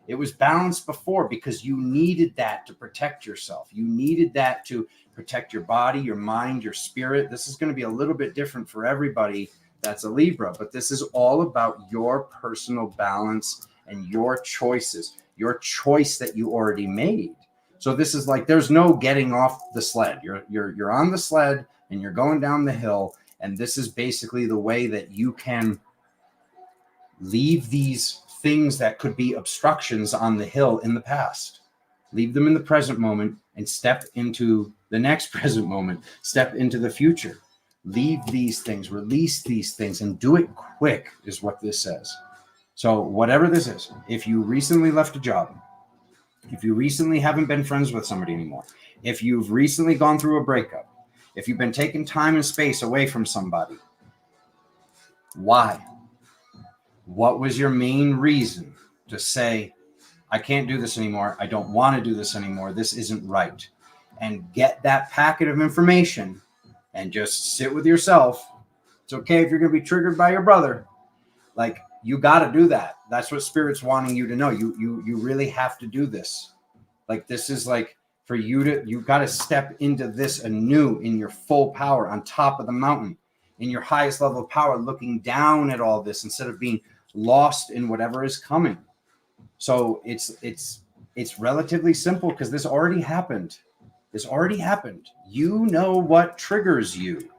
It was balanced before because you needed that to protect yourself. You needed that to protect your body, your mind, your spirit. This is going to be a little bit different for everybody that's a Libra, but this is all about your personal balance and your choices, your choice that you already made. So this is like, there's no getting off the sled. You're on the sled and you're going down the hill. And this is basically the way that you can leave these things that could be obstructions on the hill in the past. Leave them in the present moment and step into the next present moment. Step into the future. Leave these things, release these things, and do it quick is what this says. So whatever this is, if you recently left a job, if you recently haven't been friends with somebody anymore, if you've recently gone through a breakup, if you've been taking time and space away from somebody, why? What was your main reason to say, I can't do this anymore. I don't want to do this anymore. This isn't right. And get that packet of information and just sit with yourself. It's okay if you're going to be triggered by your brother. Like, you got to do that. That's what Spirit's wanting you to know. You really have to do this. Like, this is like for you got to step into this anew in your full power on top of the mountain, in your highest level of power, looking down at all this instead of being lost in whatever is coming. So it's relatively simple because this already happened. You know what triggers you.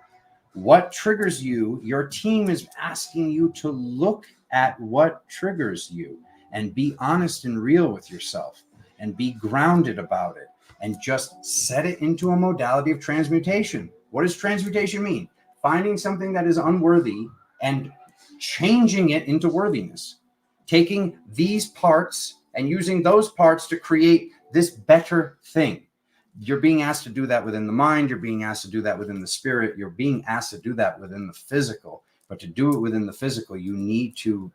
What triggers you, your team is asking you to look at what triggers you and be honest and real with yourself and be grounded about it and just set it into a modality of transmutation. What does transmutation mean? Finding something that is unworthy and changing it into worthiness, taking these parts and using those parts to create this better thing. You're being asked to do that within the mind. You're being asked to do that within the spirit. You're being asked to do that within the physical. But to do it within the physical, you need to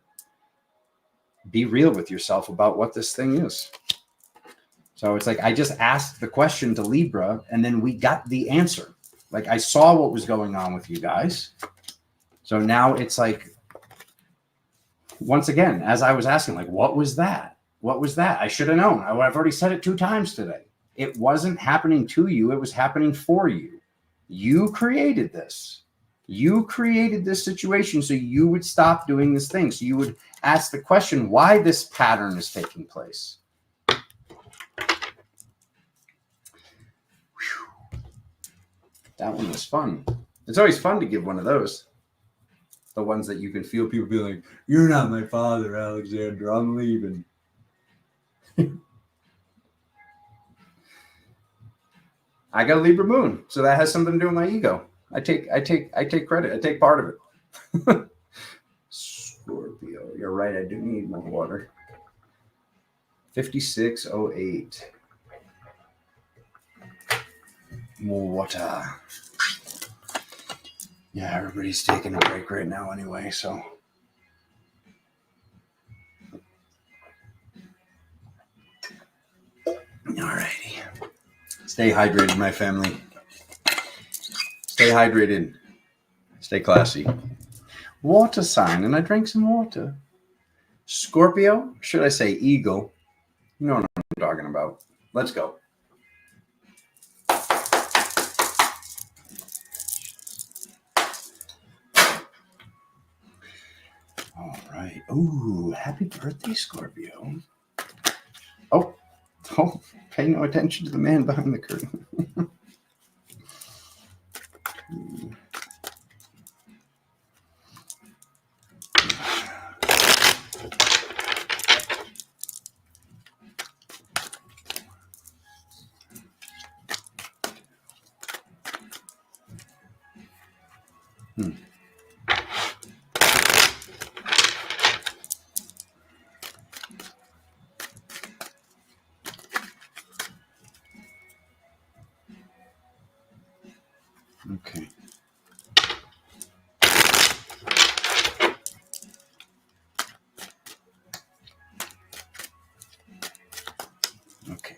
be real with yourself about what this thing is. So it's like I just asked the question to Libra, and then we got the answer. Like I saw what was going on with you guys. So now it's like, once again, as I was asking, like, what was that? What was that? I should have known. I've already said it 2 times today. It wasn't happening to you. It was happening for you. You created this. You created this situation so you would stop doing this thing. So you would ask the question, why this pattern is taking place. Whew. That one was fun. It's always fun to give one of those. The ones that you can feel people be like, you're not my father, Alexander. I'm leaving. I got a Libra moon, so that has something to do with my ego. I take credit. I take part of it. Scorpio, you're right. I do need more water. 5608. More water. Yeah, everybody's taking a break right now anyway, so. Alrighty. Stay hydrated, my family. Stay hydrated. Stay classy. Water sign, and I drank some water. Scorpio, should I say eagle? You know what I'm talking about. Let's go. All right. Ooh, happy birthday, Scorpio. Oh, pay no attention to the man behind the curtain. Okay. Okay.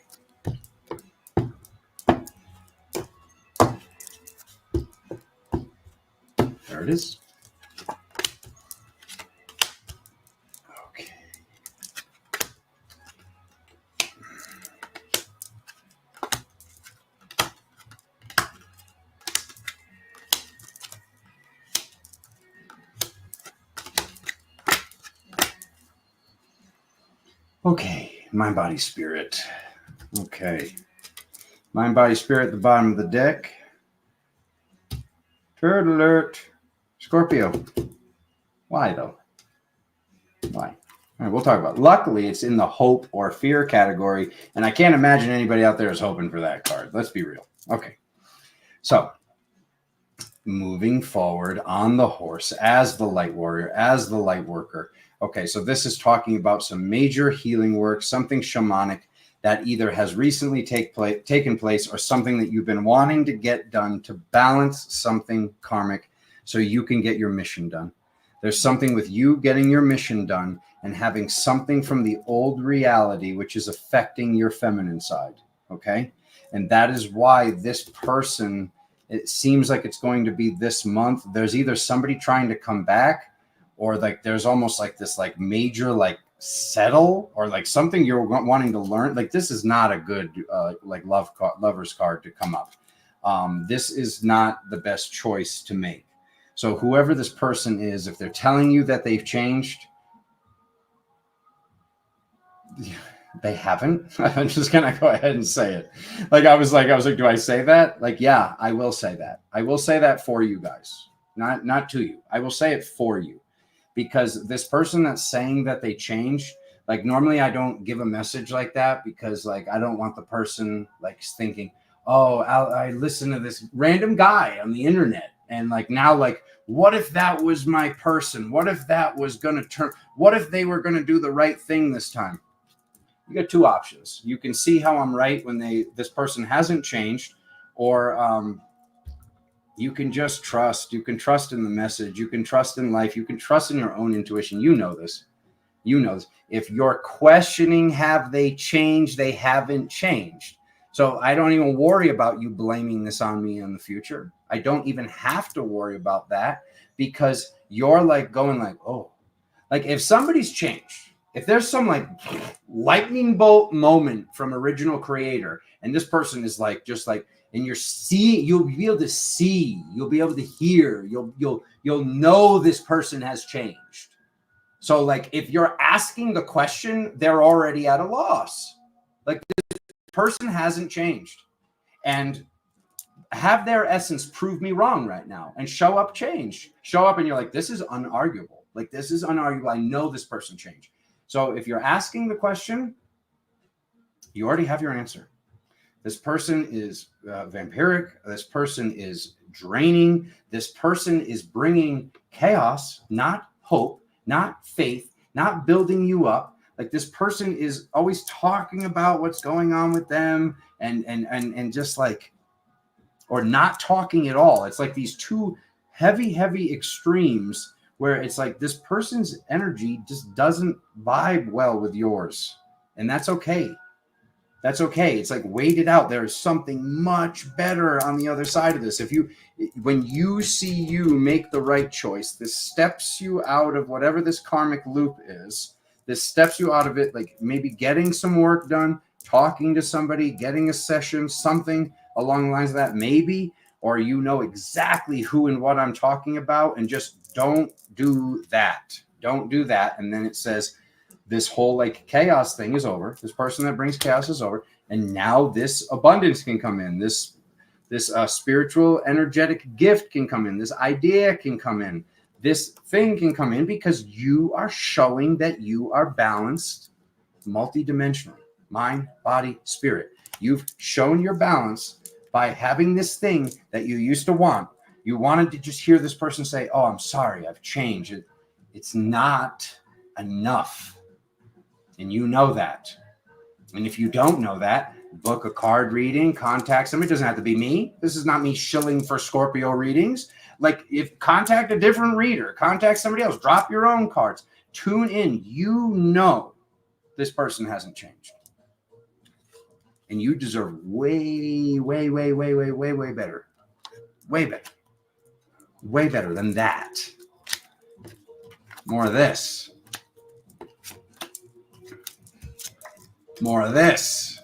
There it is. Okay. Okay, mind, body, spirit. Okay. Mind, body, spirit at the bottom of the deck. Turd alert. Scorpio. Why, though? Why? All right, we'll talk about it. Luckily, it's in the hope or fear category, and I can't imagine anybody out there is hoping for that card. Let's be real. Okay. So, moving forward on the horse as the light warrior, as the light worker. Okay, so this is talking about some major healing work, something shamanic that either has recently taken place or something that you've been wanting to get done to balance something karmic so you can get your mission done. There's something with you getting your mission done and having something from the old reality which is affecting your feminine side, okay? And that is why this person, it seems like it's going to be this month. There's either somebody trying to come back or like there's almost like this like major like settle or like something you're wanting to learn. Like this is not a good like lover's card to come up. This is not the best choice to make. So whoever this person is, if they're telling you that they've changed, they haven't. I'm just gonna go ahead and say it. I was like, do I say that? Like, yeah, I will say that. I will say that for you guys, not to you. I will say it for you. Because this person that's saying that they changed, like normally I don't give a message like that because like I don't want the person like thinking, oh, I listen to this random guy on the internet And like now, like, what if that was my person? What if that was going to turn? What if they were going to do the right thing this time? You got two options. You can see how I'm right when this person hasn't changed, or you can just trust. You can trust in the message. You can trust in life. You can trust in your own intuition. You know this. You know this. If you're questioning, have they changed? They haven't changed. So I don't even worry about you blaming this on me in the future. I don't even have to worry about that, because you're like going like, oh, like if somebody's changed, if there's some like lightning bolt moment from original creator, and this person is like, just like, and you'll be able to see, you'll be able to hear, you'll know this person has changed. So like if you're asking the question, they're already at a loss. Like this person hasn't changed, and have their essence prove me wrong right now and show up change. Show up and you're like, this is unarguable. Like this is unarguable. I know this person changed. So if you're asking the question, you already have your answer. This person is vampiric. This person is draining. This person is bringing chaos, not hope, not faith, not building you up. Like this person is always talking about what's going on with them and just like, or not talking at all. It's like these two heavy extremes where it's like this person's energy just doesn't vibe well with yours. And that's okay. That's okay. It's like, wait it out. There is something much better on the other side of this. When you see you make the right choice, this steps you out of whatever this karmic loop is. This steps you out of it, like maybe getting some work done, talking to somebody, getting a session, something along the lines of that, maybe, or you know exactly who and what I'm talking about, and just don't do that. Don't do that. And then it says, this whole like chaos thing is over. This person that brings chaos is over. And now this abundance can come in. This spiritual energetic gift can come in. This idea can come in. This thing can come in because you are showing that you are balanced multidimensionally. Mind, body, spirit. You've shown your balance by having this thing that you used to want. You wanted to just hear this person say, oh, I'm sorry, I've changed. It's not enough. And you know that. And if you don't know that, book a card reading, contact somebody. It doesn't have to be me. This is not me shilling for Scorpio readings. Like, if contact a different reader, contact somebody else, drop your own cards, tune in. You know this person hasn't changed. And you deserve way better. Way better. Way better than that. More of this. More of this.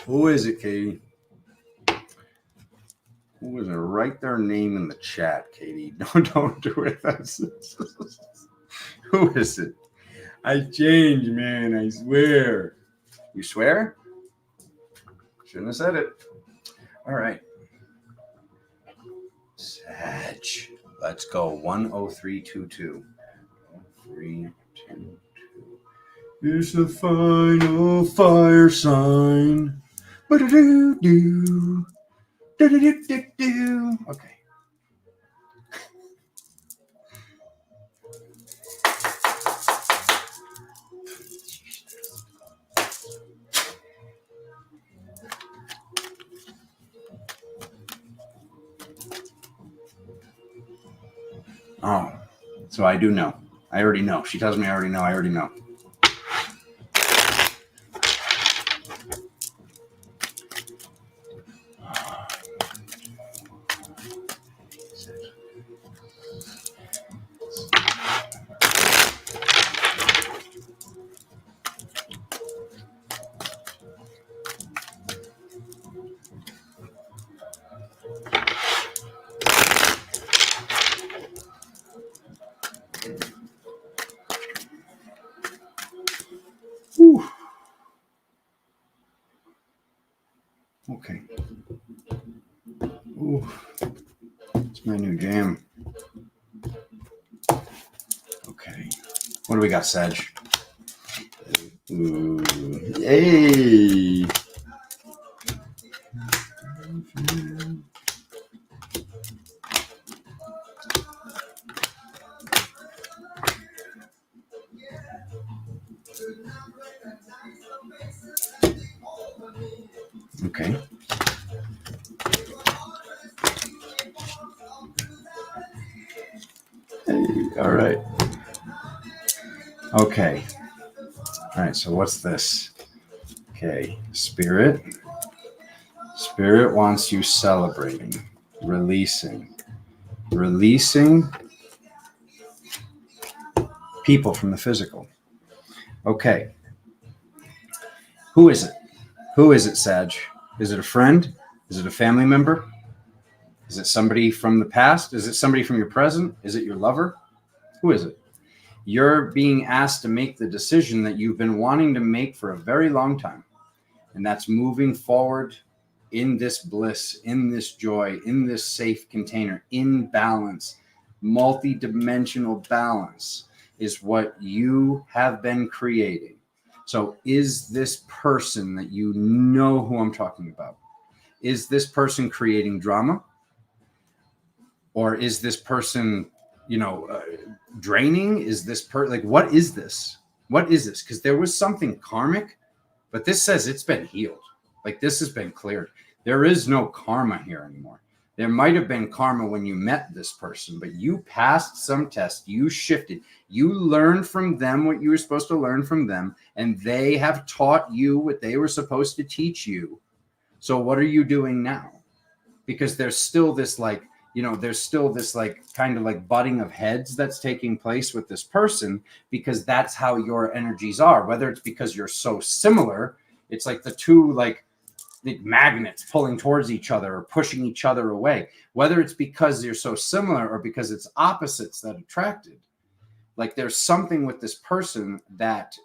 Who is it, Katie? Who is it? Write their name in the chat, Katie. No, don't do it. Who is it? I changed, man. I swear. You swear? Shouldn't have said it. All right. Sag. Let's go. 10322. 322. It's the final fire sign. Ba-da-doo-doo. Da-da-doo-doo-doo. Okay. Oh, so I do know. I already know. She tells me I already know. I already know. Whew. Okay. Ooh. It's my new jam. Okay. What do we got, Sag? Ooh. Hey. Okay. All right. Okay. All right. So what's this? Okay. Spirit. Spirit wants you celebrating, releasing people from the physical. Okay. Who is it? Who is it, Sag? Is it a friend? Is it a family member? Is it somebody from the past? Is it somebody from your present? Is it your lover? Who is it? You're being asked to make the decision that you've been wanting to make for a very long time. And that's moving forward in this bliss, in this joy, in this safe container, in balance. Multi-dimensional balance is what you have been creating. So is this person that you know who I'm talking about? Is this person creating drama? Or is this person, draining? Is this like, what is this? What is this? Because there was something karmic, but this says it's been healed. Like this has been cleared. There is no karma here anymore. There might have been karma when you met this person, but you passed some test, you shifted, you learned from them what you were supposed to learn from them, and they have taught you what they were supposed to teach you. So what are you doing now? Because there's still this kind of like butting of heads that's taking place with this person, because that's how your energies are. Whether it's because you're so similar, it's like the two like magnets pulling towards each other or pushing each other away. Whether it's because you're so similar or because it's opposites that attracted. Like there's something with this person that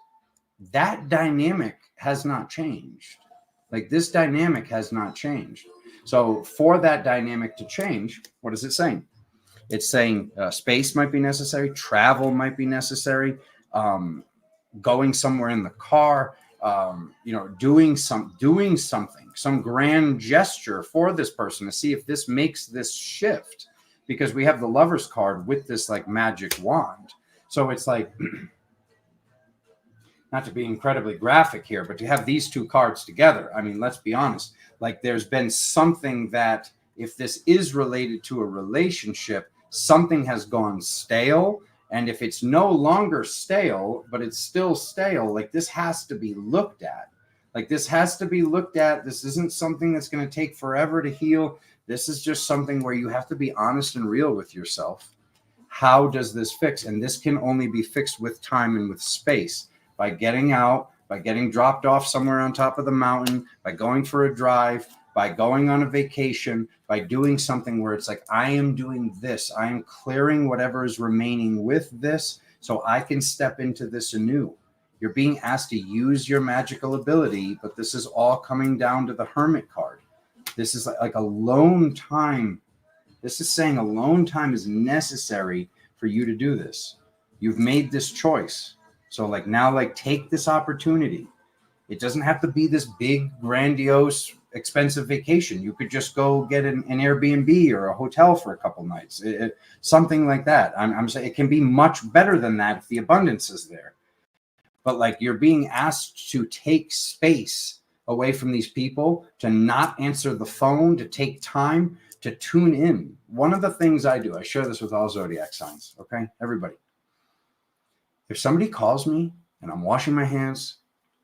dynamic has not changed. Like this dynamic has not changed. So for that dynamic to change, what is it saying? It's saying space might be necessary, travel might be necessary, going somewhere in the car, doing something, some grand gesture for this person to see if this makes this shift. Because we have the Lover's card with this like magic wand. So it's like, not to be incredibly graphic here, but to have these two cards together, I mean, let's be honest. Like there's been something that, if this is related to a relationship, something has gone stale. And if it's no longer stale, but it's still stale, like this has to be looked at. Like this has to be looked at. This isn't something that's going to take forever to heal. This is just something where you have to be honest and real with yourself. How does this fix? And this can only be fixed with time and with space. By getting out, by getting dropped off somewhere on top of the mountain, by going for a drive, by going on a vacation, by doing something where it's like, I am doing this. I am clearing whatever is remaining with this so I can step into this anew. You're being asked to use your magical ability, but this is all coming down to the Hermit card. This is like alone time. This is saying alone time is necessary for you to do this. You've made this choice. So like now, like take this opportunity. It doesn't have to be this big, grandiose, expensive vacation. You could just go get an Airbnb or a hotel for a couple nights, something like that. I'm saying it can be much better than that if the abundance is there. But like you're being asked to take space away from these people, to not answer the phone, to take time to tune in. One of the things I do, I share this with all zodiac signs. Okay, everybody. If somebody calls me and I'm washing my hands,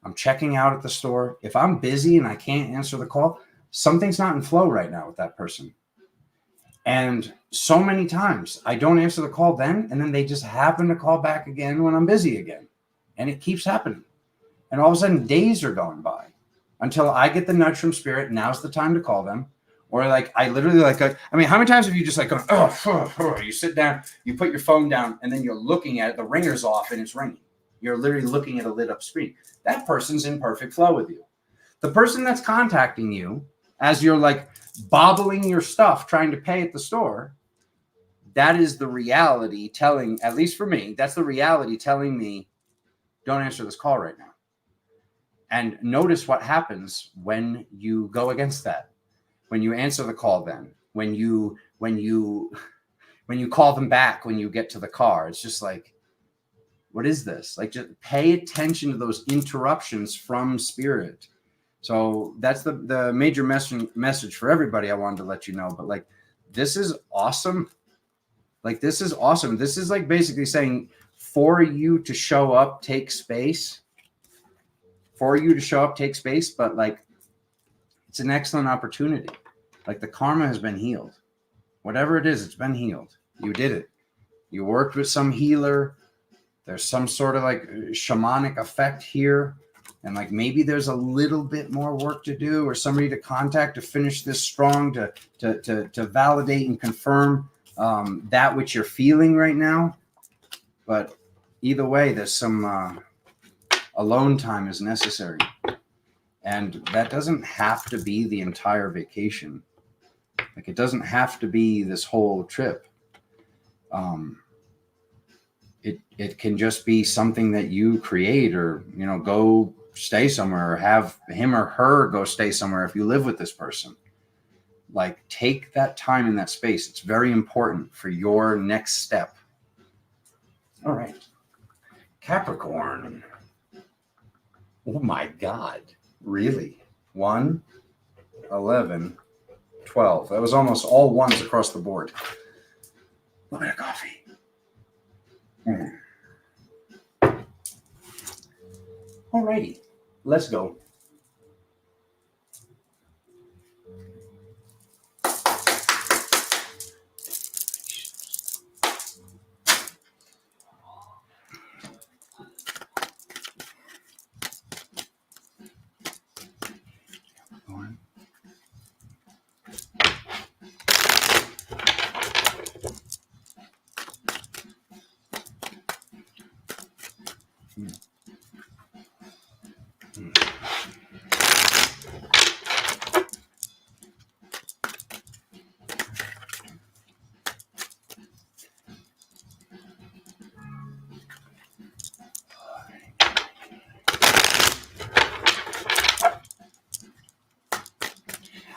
I'm checking out at the store, if I'm busy and I can't answer the call, something's not in flow right now with that person. And so many times I don't answer the call then, and then they just happen to call back again when I'm busy again. And it keeps happening. And all of a sudden days are going by until I get the nudge from spirit. Now's the time to call them. Or like, I literally how many times have you just like gone, you sit down, you put your phone down, and then you're looking at it, the ringer's off and it's ringing. You're literally looking at a lit up screen. That person's in perfect flow with you. The person that's contacting you as you're like bobbling your stuff, trying to pay at the store, that is the reality telling, at least for me, that's the reality telling me, don't answer this call right now. And notice what happens when you go against that. When you answer the call, then when you call them back, when you get to the car, it's just like, what is this? Like, just pay attention to those interruptions from spirit. So that's the major message for everybody I wanted to let you know. But like, this is awesome. Like, this is awesome. This is like basically saying for you to show up, take space. For you to show up, take space. But like, it's an excellent opportunity. Like, the karma has been healed. Whatever it is, it's been healed. You did it. You worked with some healer. There's some sort of like shamanic effect here. And like, maybe there's a little bit more work to do, or somebody to contact to finish this strong, to validate and confirm that which you're feeling right now. But either way, there's some alone time is necessary. And that doesn't have to be the entire vacation. Like, it doesn't have to be this whole trip. It can just be something that you create, or, you know, go stay somewhere, or have him or her go stay somewhere if you live with this person. Like, take that time in that space. It's very important for your next step. All right. Capricorn. Oh my God. Really? 1, 11, 12. That was almost all ones across the board. A little bit of coffee. All righty. Let's go.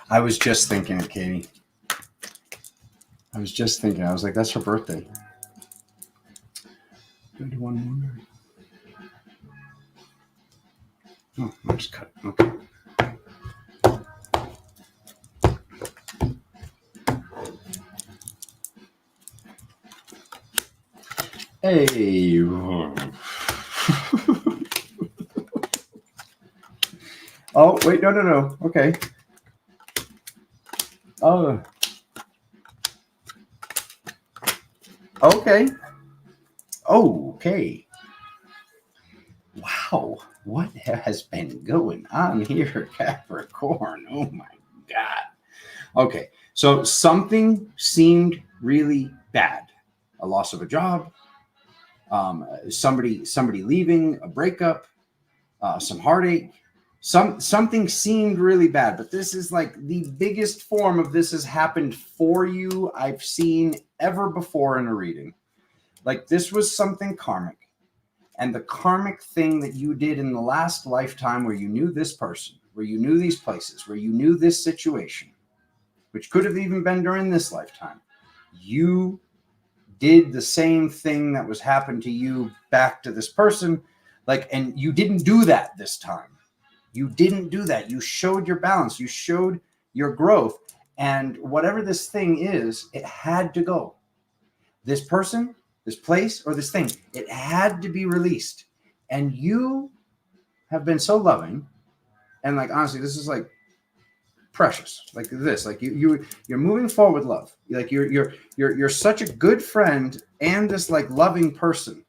I was just thinking it, Katie. I was just thinking. I was like, that's her birthday. Do I do one more? Oh, I'll just cut it. Okay. Hey. Oh, wait, no. Okay. Oh. Okay. Okay. Wow. What has been going on here, Capricorn? Oh my God. Okay. So something seemed really bad. A loss of a job, somebody leaving, a breakup, some heartache. Something seemed really bad, but this is like the biggest form of this has happened for you I've seen ever before in a reading. Like, this was something karmic, and the karmic thing that you did in the last lifetime, where you knew this person, where you knew these places, where you knew this situation, which could have even been during this lifetime, you did the same thing that was happened to you back to this person. Like, and you didn't do that this time. You didn't do that. You showed your balance. You showed your growth. And whatever this thing is, it had to go. This person, this place, or this thing, it had to be released. And you have been so loving. And like, honestly, this is like precious. Like this, like you're moving forward with love. Like you're such a good friend and this like loving person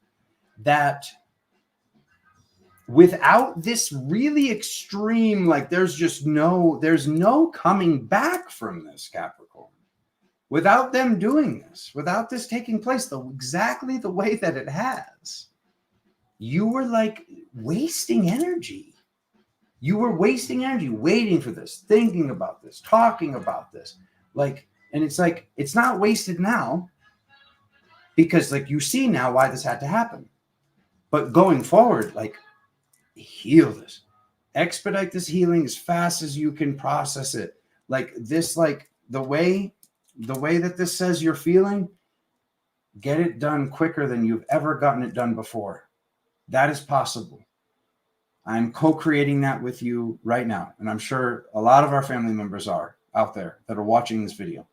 that without this really extreme, like there's no coming back from this, Capricorn. Without them doing this, without this taking place exactly the way that it has, you were like wasting energy. You were wasting energy waiting for this, thinking about this, talking about this. Like, and it's like, it's not wasted now because like you see now why this had to happen. But going forward, like, heal this, expedite this healing as fast as you can process it. Like this, like the way that this says you're feeling, get it done quicker than you've ever gotten it done before. That is possible. I'm co-creating that with you right now. And I'm sure a lot of our family members are out there that are watching this video.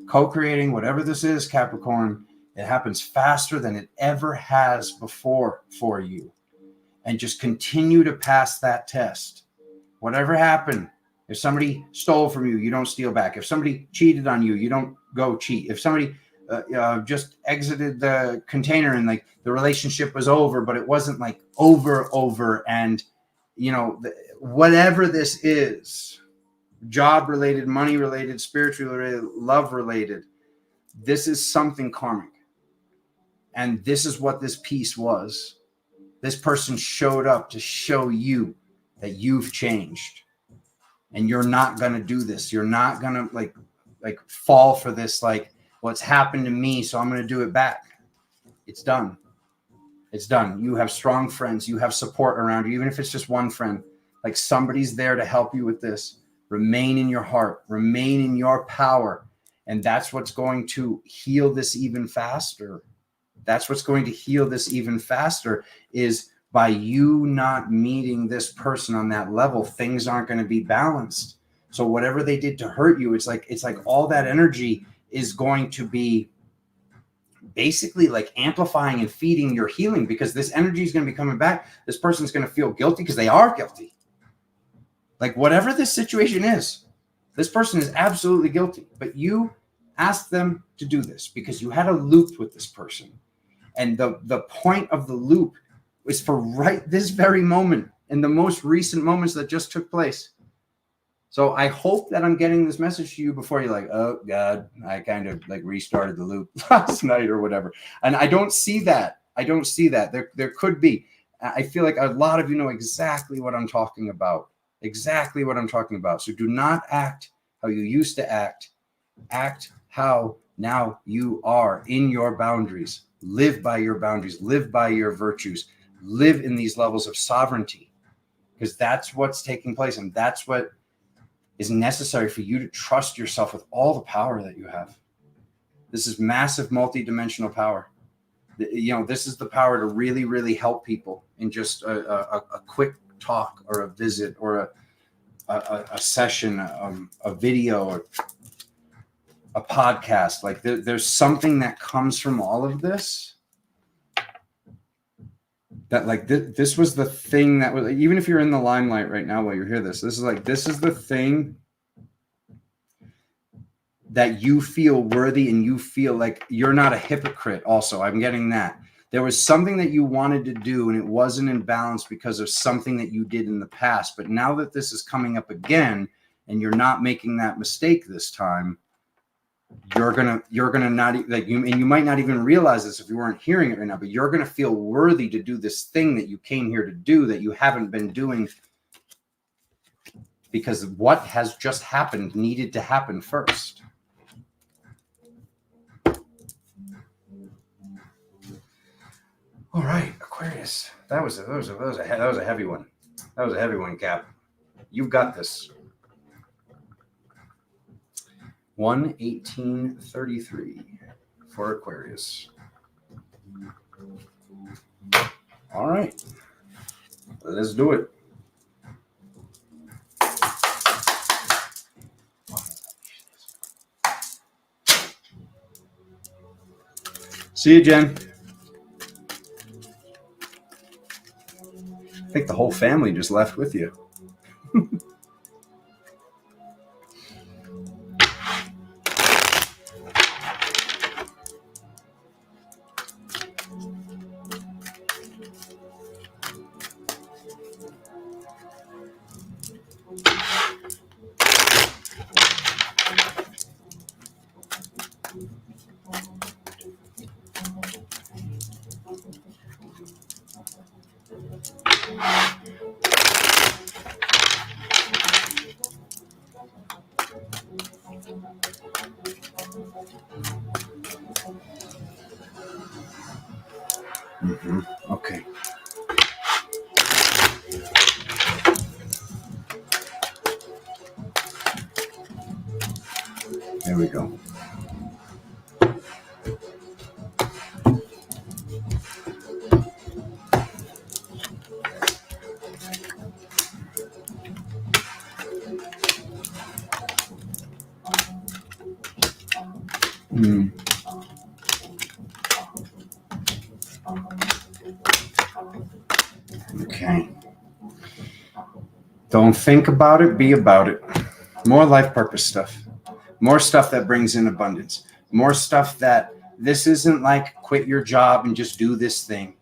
Co-creating whatever this is, Capricorn, it happens faster than it ever has before for you. And just continue to pass that test. Whatever happened, if somebody stole from you, you don't steal back. If somebody cheated on you, you don't go cheat. If somebody just exited the container and like the relationship was over, but it wasn't like over, and you know, whatever this is, job related, money related, spiritual related, love related, this is something karmic. And this is what this piece was. This person showed up to show you that you've changed and you're not going to do this. You're not going to like fall for this. Like, what's happened to me, so I'm going to do it back. It's done. It's done. You have strong friends. You have support around you, even if it's just one friend. Like, somebody's there to help you with this. Remain in your heart. Remain in your power. And that's what's going to heal this even faster. That's what's going to heal this even faster, is by you not meeting this person on that level, things aren't going to be balanced. So whatever they did to hurt you, it's like all that energy is going to be basically like amplifying and feeding your healing, because this energy is going to be coming back. This person's going to feel guilty because they are guilty. Like, whatever this situation is, this person is absolutely guilty, but you asked them to do this because you had a loop with this person. And the point of the loop is for right this very moment and the most recent moments that just took place. So I hope that I'm getting this message to you before you're like, oh God, I kind of like restarted the loop last night or whatever. And I don't see that. I don't see that. There could be. I feel like a lot of you know exactly what I'm talking about. Exactly what I'm talking about. So do not act how you used to act. Act how now you are in your boundaries. Live by your boundaries. Live by your virtues. Live in these levels of sovereignty, because that's what's taking place, and that's what is necessary for you to trust yourself with all the power that you have. This is massive multidimensional power. You know, this is the power to really, really help people in just a quick talk or a visit or a session, a video, or a podcast. Like, there's something that comes from all of this that like this was the thing that was, even if you're in the limelight right now while you hear this is the thing that you feel worthy, and you feel like you're not a hypocrite. Also, I'm getting that there was something that you wanted to do and it wasn't in balance because of something that you did in the past. But now that this is coming up again and you're not making that mistake this time, you're gonna not like you, and you might not even realize this if you weren't hearing it right now, but you're gonna feel worthy to do this thing that you came here to do that you haven't been doing, because what has just happened needed to happen first. All right, Aquarius. That was a heavy one. That was a heavy one, Cap. You've got this. 1/18/33 for Aquarius. All right, let's do it. See you, Jen. I think the whole family just left with you. Okay. There we go. Okay. Don't think about it, be about it. More life purpose stuff. More stuff that brings in abundance. More stuff that this isn't like quit your job and just do this thing.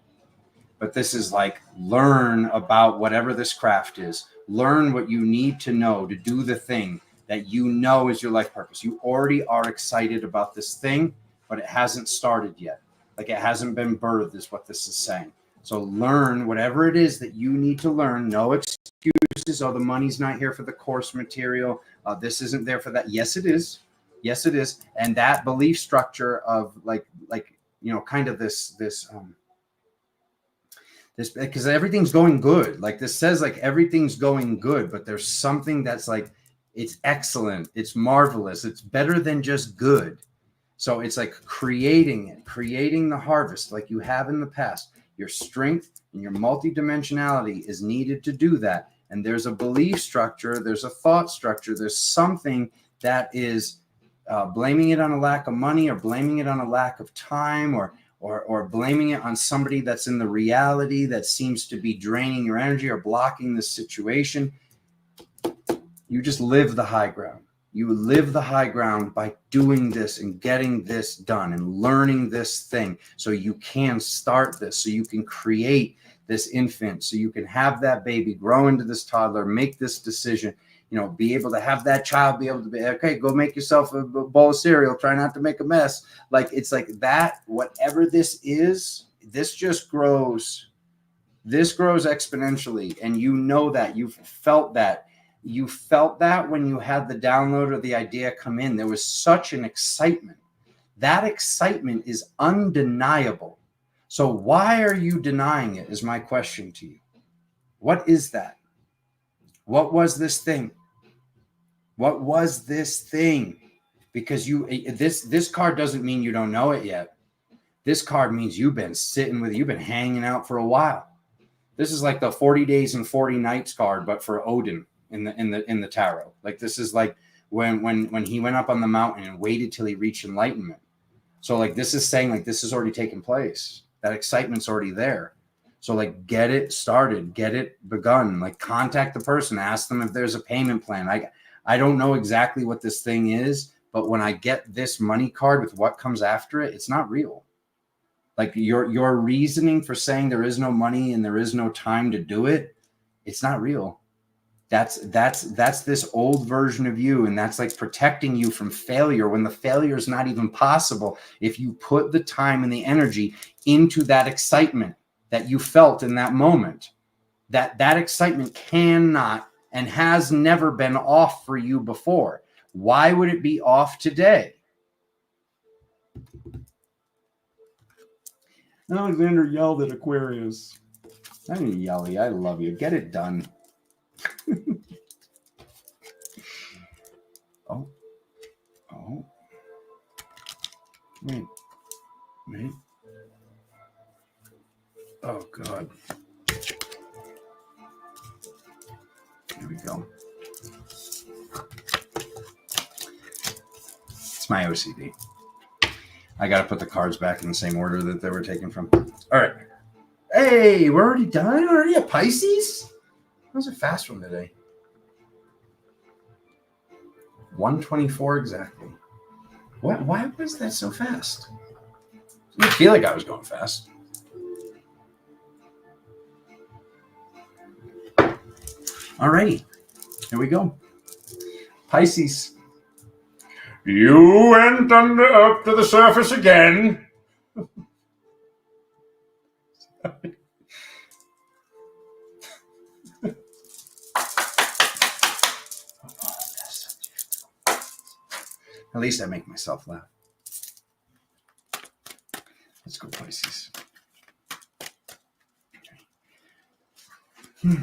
But this is like learn about whatever this craft is. Learn what you need to know to do the thing that you know is your life purpose. You already are excited about this thing, but it hasn't started yet. Like it hasn't been birthed is what this is saying. So learn whatever it is that you need to learn. No excuses. Oh, the money's not here for the course material. This isn't there for that. Yes, it is. Yes, it is. And that belief structure of like kind of this because everything's going good. Like this says, like everything's going good, but there's something that's like it's excellent, it's marvelous, it's better than just good. So it's like creating the harvest like you have in the past. Your strength and your multidimensionality is needed to do that. And there's a belief structure, there's a thought structure, there's something that is blaming it on a lack of money, or blaming it on a lack of time, or blaming it on somebody that's in the reality that seems to be draining your energy or blocking the situation. You just live the high ground. You live the high ground by doing this and getting this done and learning this thing so you can start this, so you can create this infant, so you can have that baby grow into this toddler, make this decision, be able to have that child be able to be, okay, go make yourself a bowl of cereal, try not to make a mess. Like, it's like that, whatever this is, this just grows. This grows exponentially. And that, you've felt that. You felt that when you had the download or the idea come in. There was such an excitement. That excitement is undeniable. So why are you denying it is my question to you. What is that? What was this thing? What was this thing? Because this card doesn't mean you don't know it yet. This card means you've been sitting with it. You've been hanging out for a while. This is like the 40 days and 40 nights card, but for Odin in the tarot. Like this is like when he went up on the mountain and waited till he reached enlightenment. So like this is saying like this has already taken place. That excitement's already there. So like get it started, get it begun. Like contact the person, ask them if there's a payment plan. I don't know exactly what this thing is, but when I get this money card with what comes after it, it's not real. Like your reasoning for saying there is no money and there is no time to do it, it's not real. That's this old version of you, and that's like protecting you from failure when the failure is not even possible if you put the time and the energy into that excitement that you felt in that moment. That excitement cannot and has never been off for you before. Why would it be off today? Alexander yelled at Aquarius. I didn't yell at you. I love you. Get it done. Oh. Wait. Oh, God. Here we go. It's my OCD. I got to put the cards back in the same order that they were taken from. All right. Hey, we're already done? Already at Pisces? That was a fast one today. 124 exactly. Why was that so fast? I didn't feel like I was going fast. Alrighty. Here we go. Pisces. You went up to the surface again. At least I make myself laugh. Let's go, Pisces. Okay.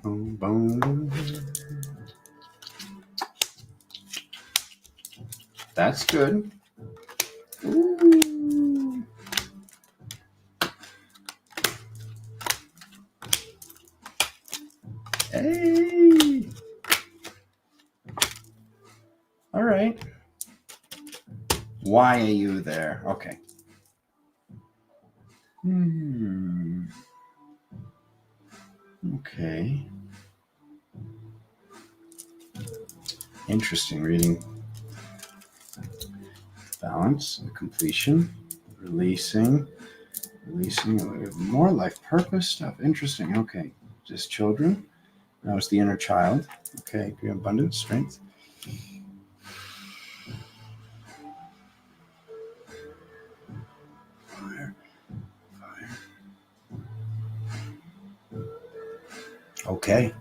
Boom, boom. That's good. Ooh. Hey. All right. Why are you there? Okay. Okay. Interesting reading. Balance, completion, releasing, more life purpose stuff. Interesting. Okay. Just children. That was the inner child. Okay. Abundance, strength. Fire. Okay.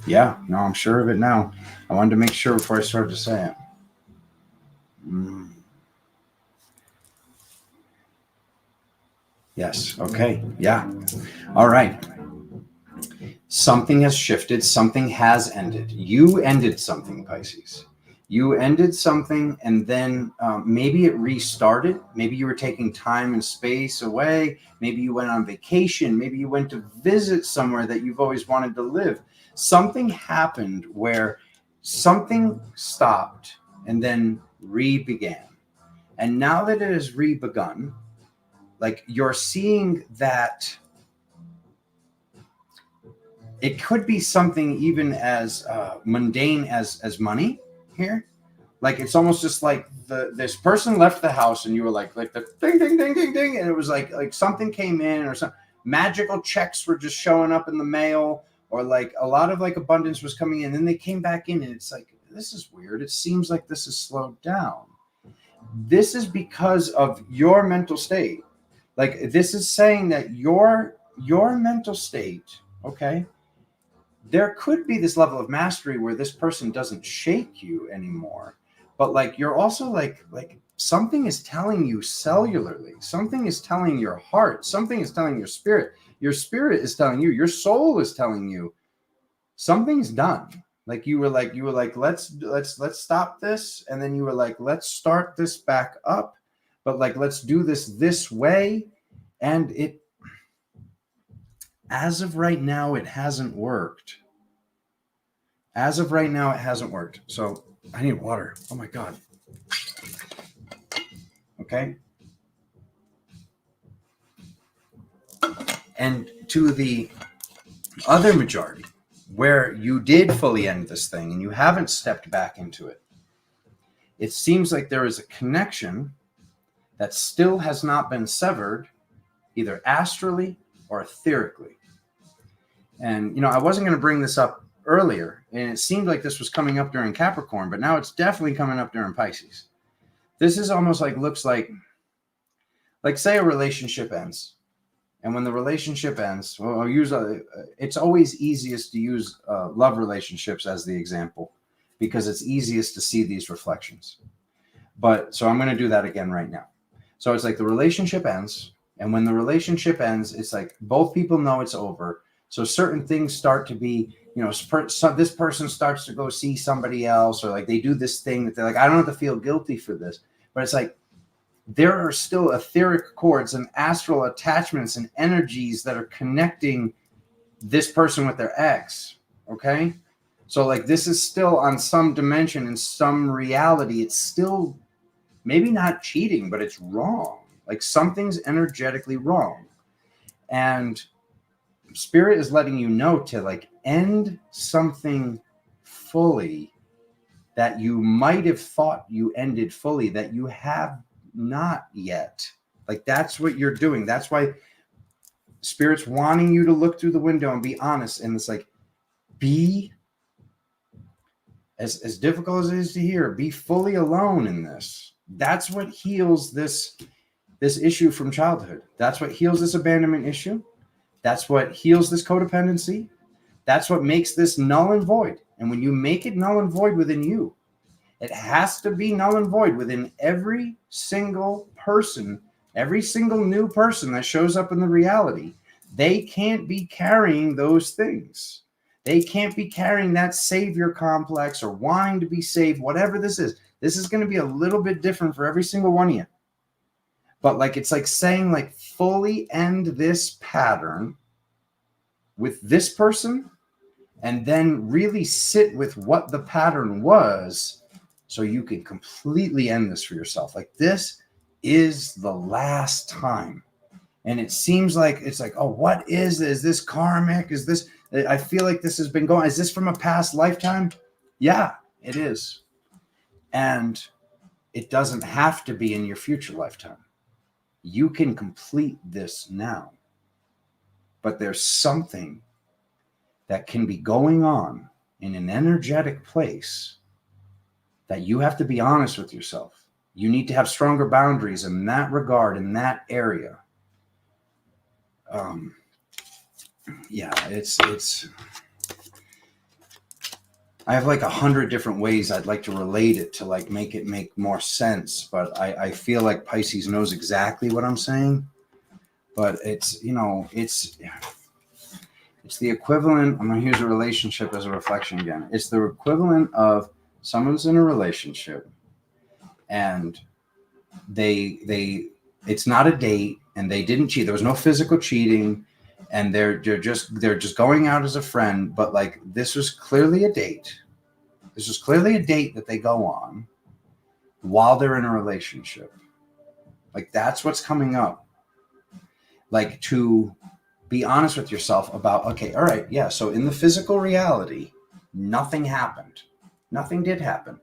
Yeah. No, I'm sure of it now. I wanted to make sure before I started to say it. Yes. Okay. Yeah. All right. Something has shifted. Something has ended. You ended something, Pisces. You ended something, and then maybe it restarted. Maybe you were taking time and space away. Maybe you went on vacation. Maybe you went to visit somewhere that you've always wanted to live. Something happened where something stopped and then re-began. And now that it has re-begun, like you're seeing that it could be something even as mundane as money here. Like it's almost just like this person left the house and you were like the ding ding ding ding ding, and it was like something came in, or some magical checks were just showing up in the mail, or like a lot of like abundance was coming in, and then they came back in, and it's like, this is weird. It seems like this is slowed down. This is because of your mental state. Like this is saying that your mental state, okay, there could be this level of mastery where this person doesn't shake you anymore, but like you're also like something is telling you cellularly, something is telling your heart, something is telling your spirit is telling you, your soul is telling you something's done. Like you were like let's stop this, and then you were like, let's start this back up, but like let's do this way. And it, as of right now, it hasn't worked. As of right now, it hasn't worked. So I need water. Oh my God. Okay. And to the other majority, where you did fully end this thing and you haven't stepped back into it, it seems like there is a connection that still has not been severed, either astrally or etherically. And, I wasn't going to bring this up earlier, and it seemed like this was coming up during Capricorn, but now it's definitely coming up during Pisces. This is almost like, looks like say a relationship ends. And when the relationship ends, well, I'll use it's always easiest to use love relationships as the example, because it's easiest to see these reflections. But so I'm going to do that again right now. So it's like the relationship ends. And when the relationship ends, it's like both people know it's over. So certain things start to be, this person starts to go see somebody else, or like they do this thing that they're like, I don't have to feel guilty for this. But it's like, there are still etheric cords and astral attachments and energies that are connecting this person with their ex. Okay. So like this is still on some dimension, in some reality, it's still maybe not cheating, but it's wrong. Like something's energetically wrong. And Spirit is letting you know to like end something fully that you might have thought you ended fully, that you have not yet. Like that's what you're doing. That's why Spirit's wanting you to look through the window and be honest. And it's like, be as difficult as it is to hear, be fully alone in this. That's what heals this issue from childhood. That's what heals this abandonment issue. That's what heals this codependency. That's what makes this null and void. And when you make it null and void within you, it has to be null and void within every single person, every single new person that shows up in the reality. They can't be carrying those things. They can't be carrying that savior complex or wanting to be saved, whatever this is. This is going to be a little bit different for every single one of you. But like, it's like saying, like, fully end this pattern with this person and then really sit with what the pattern was so you can completely end this for yourself. Like, this is the last time. And it seems like it's like, oh, what is this? Is this karmic? Is this, I feel like this has been going, is this from a past lifetime? Yeah, it is. And it doesn't have to be in your future lifetime. You can complete this now. But there's something that can be going on in an energetic place that you have to be honest with yourself. You need to have stronger boundaries in that regard, in that area. Yeah, it's I have like 100 different ways I'd like to relate it to like make it make more sense, but I feel like Pisces knows exactly what I'm saying. But it's, you know, it's the equivalent. I'm going to use a relationship as a reflection again. It's the equivalent of someone's in a relationship and it's not a date and they didn't cheat. There was no physical cheating and they're just going out as a friend. But like, this was clearly a date. This was clearly a date that they go on while they're in a relationship. Like, that's what's coming up. Like, to be honest with yourself about, okay, all right, yeah, so in the physical reality, nothing happened. Nothing did happen.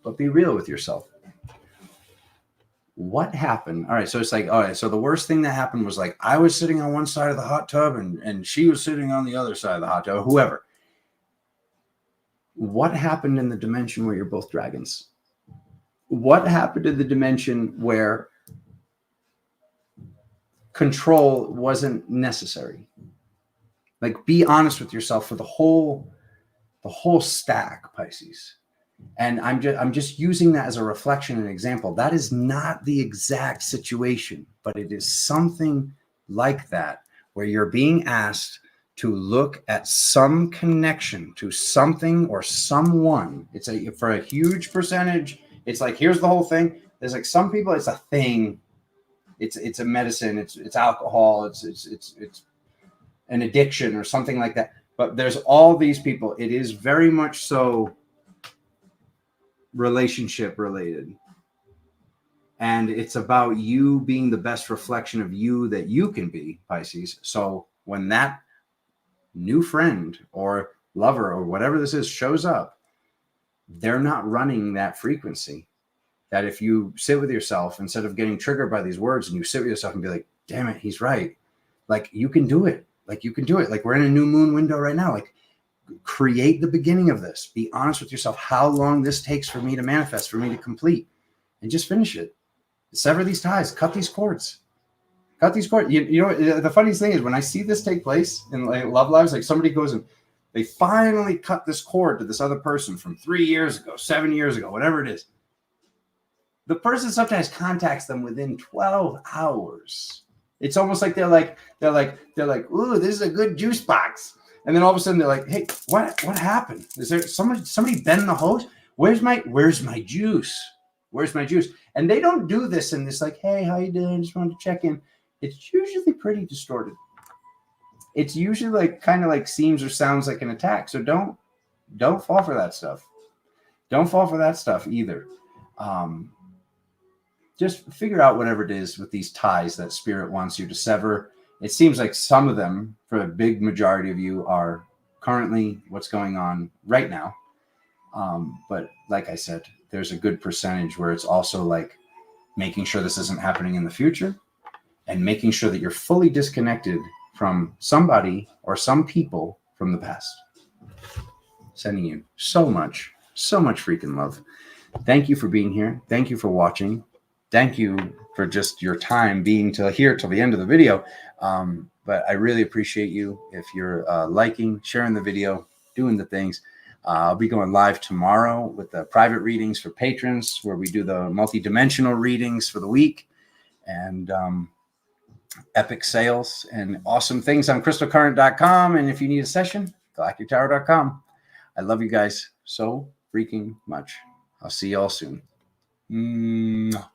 But be real with yourself. What happened? All right, so it's like, all right, so the worst thing that happened was like, I was sitting on one side of the hot tub and she was sitting on the other side of the hot tub, whoever. What happened in the dimension where you're both dragons? What happened in the dimension where control wasn't necessary? Like, be honest with yourself for the whole stack, Pisces. And I'm just using that as a reflection and example. That is not the exact situation, but it is something like that where you're being asked to look at some connection to something or someone. It's for a huge percentage. It's like, here's the whole thing. There's like some people, it's a thing. It's a medicine. It's alcohol. It's an addiction or something like that. But there's all these people. It is very much so relationship related. And it's about you being the best reflection of you that you can be, Pisces. So when that new friend or lover or whatever this is shows up, they're not running that frequency. That if you sit with yourself, instead of getting triggered by these words, and you sit with yourself and be like, damn it, he's right. Like, you can do it. Like, you can do it. Like, we're in a new moon window right now. Like, create the beginning of this. Be honest with yourself. How long this takes for me to manifest, for me to complete, and just finish it. Sever these ties. Cut these cords. Cut these cords. You know, the funniest thing is when I see this take place in like love lives, like somebody goes and they finally cut this cord to this other person from 3 years ago, 7 years ago, whatever it is. The person sometimes contacts them within 12 hours. It's almost like they're like, ooh, this is a good juice box. And then all of a sudden they're like, hey, what happened? Is there somebody bend the hose? Where's my juice? Where's my juice? And they don't do this in this like, hey, how you doing? Just wanted to check in. It's usually pretty distorted. It's usually like kind of like seems or sounds like an attack. So don't fall for that stuff. Don't fall for that stuff either. Just figure out whatever it is with these ties that spirit wants you to sever. It seems like some of them, for a big majority of you, are currently what's going on right now. But like I said, there's a good percentage where it's also like making sure this isn't happening in the future and making sure that you're fully disconnected from somebody or some people from the past. Sending you so much freaking love. Thank you for being here. Thank you for watching. Thank you for just your time being here till the end of the video. But I really appreciate you if you're liking, sharing the video, doing the things. I'll be going live tomorrow with the private readings for patrons, where we do the multi-dimensional readings for the week, and epic sales and awesome things on crystalcurrent.com. And if you need a session, galactictarot.com. I love you guys so freaking much. I'll see y'all soon. Mwah.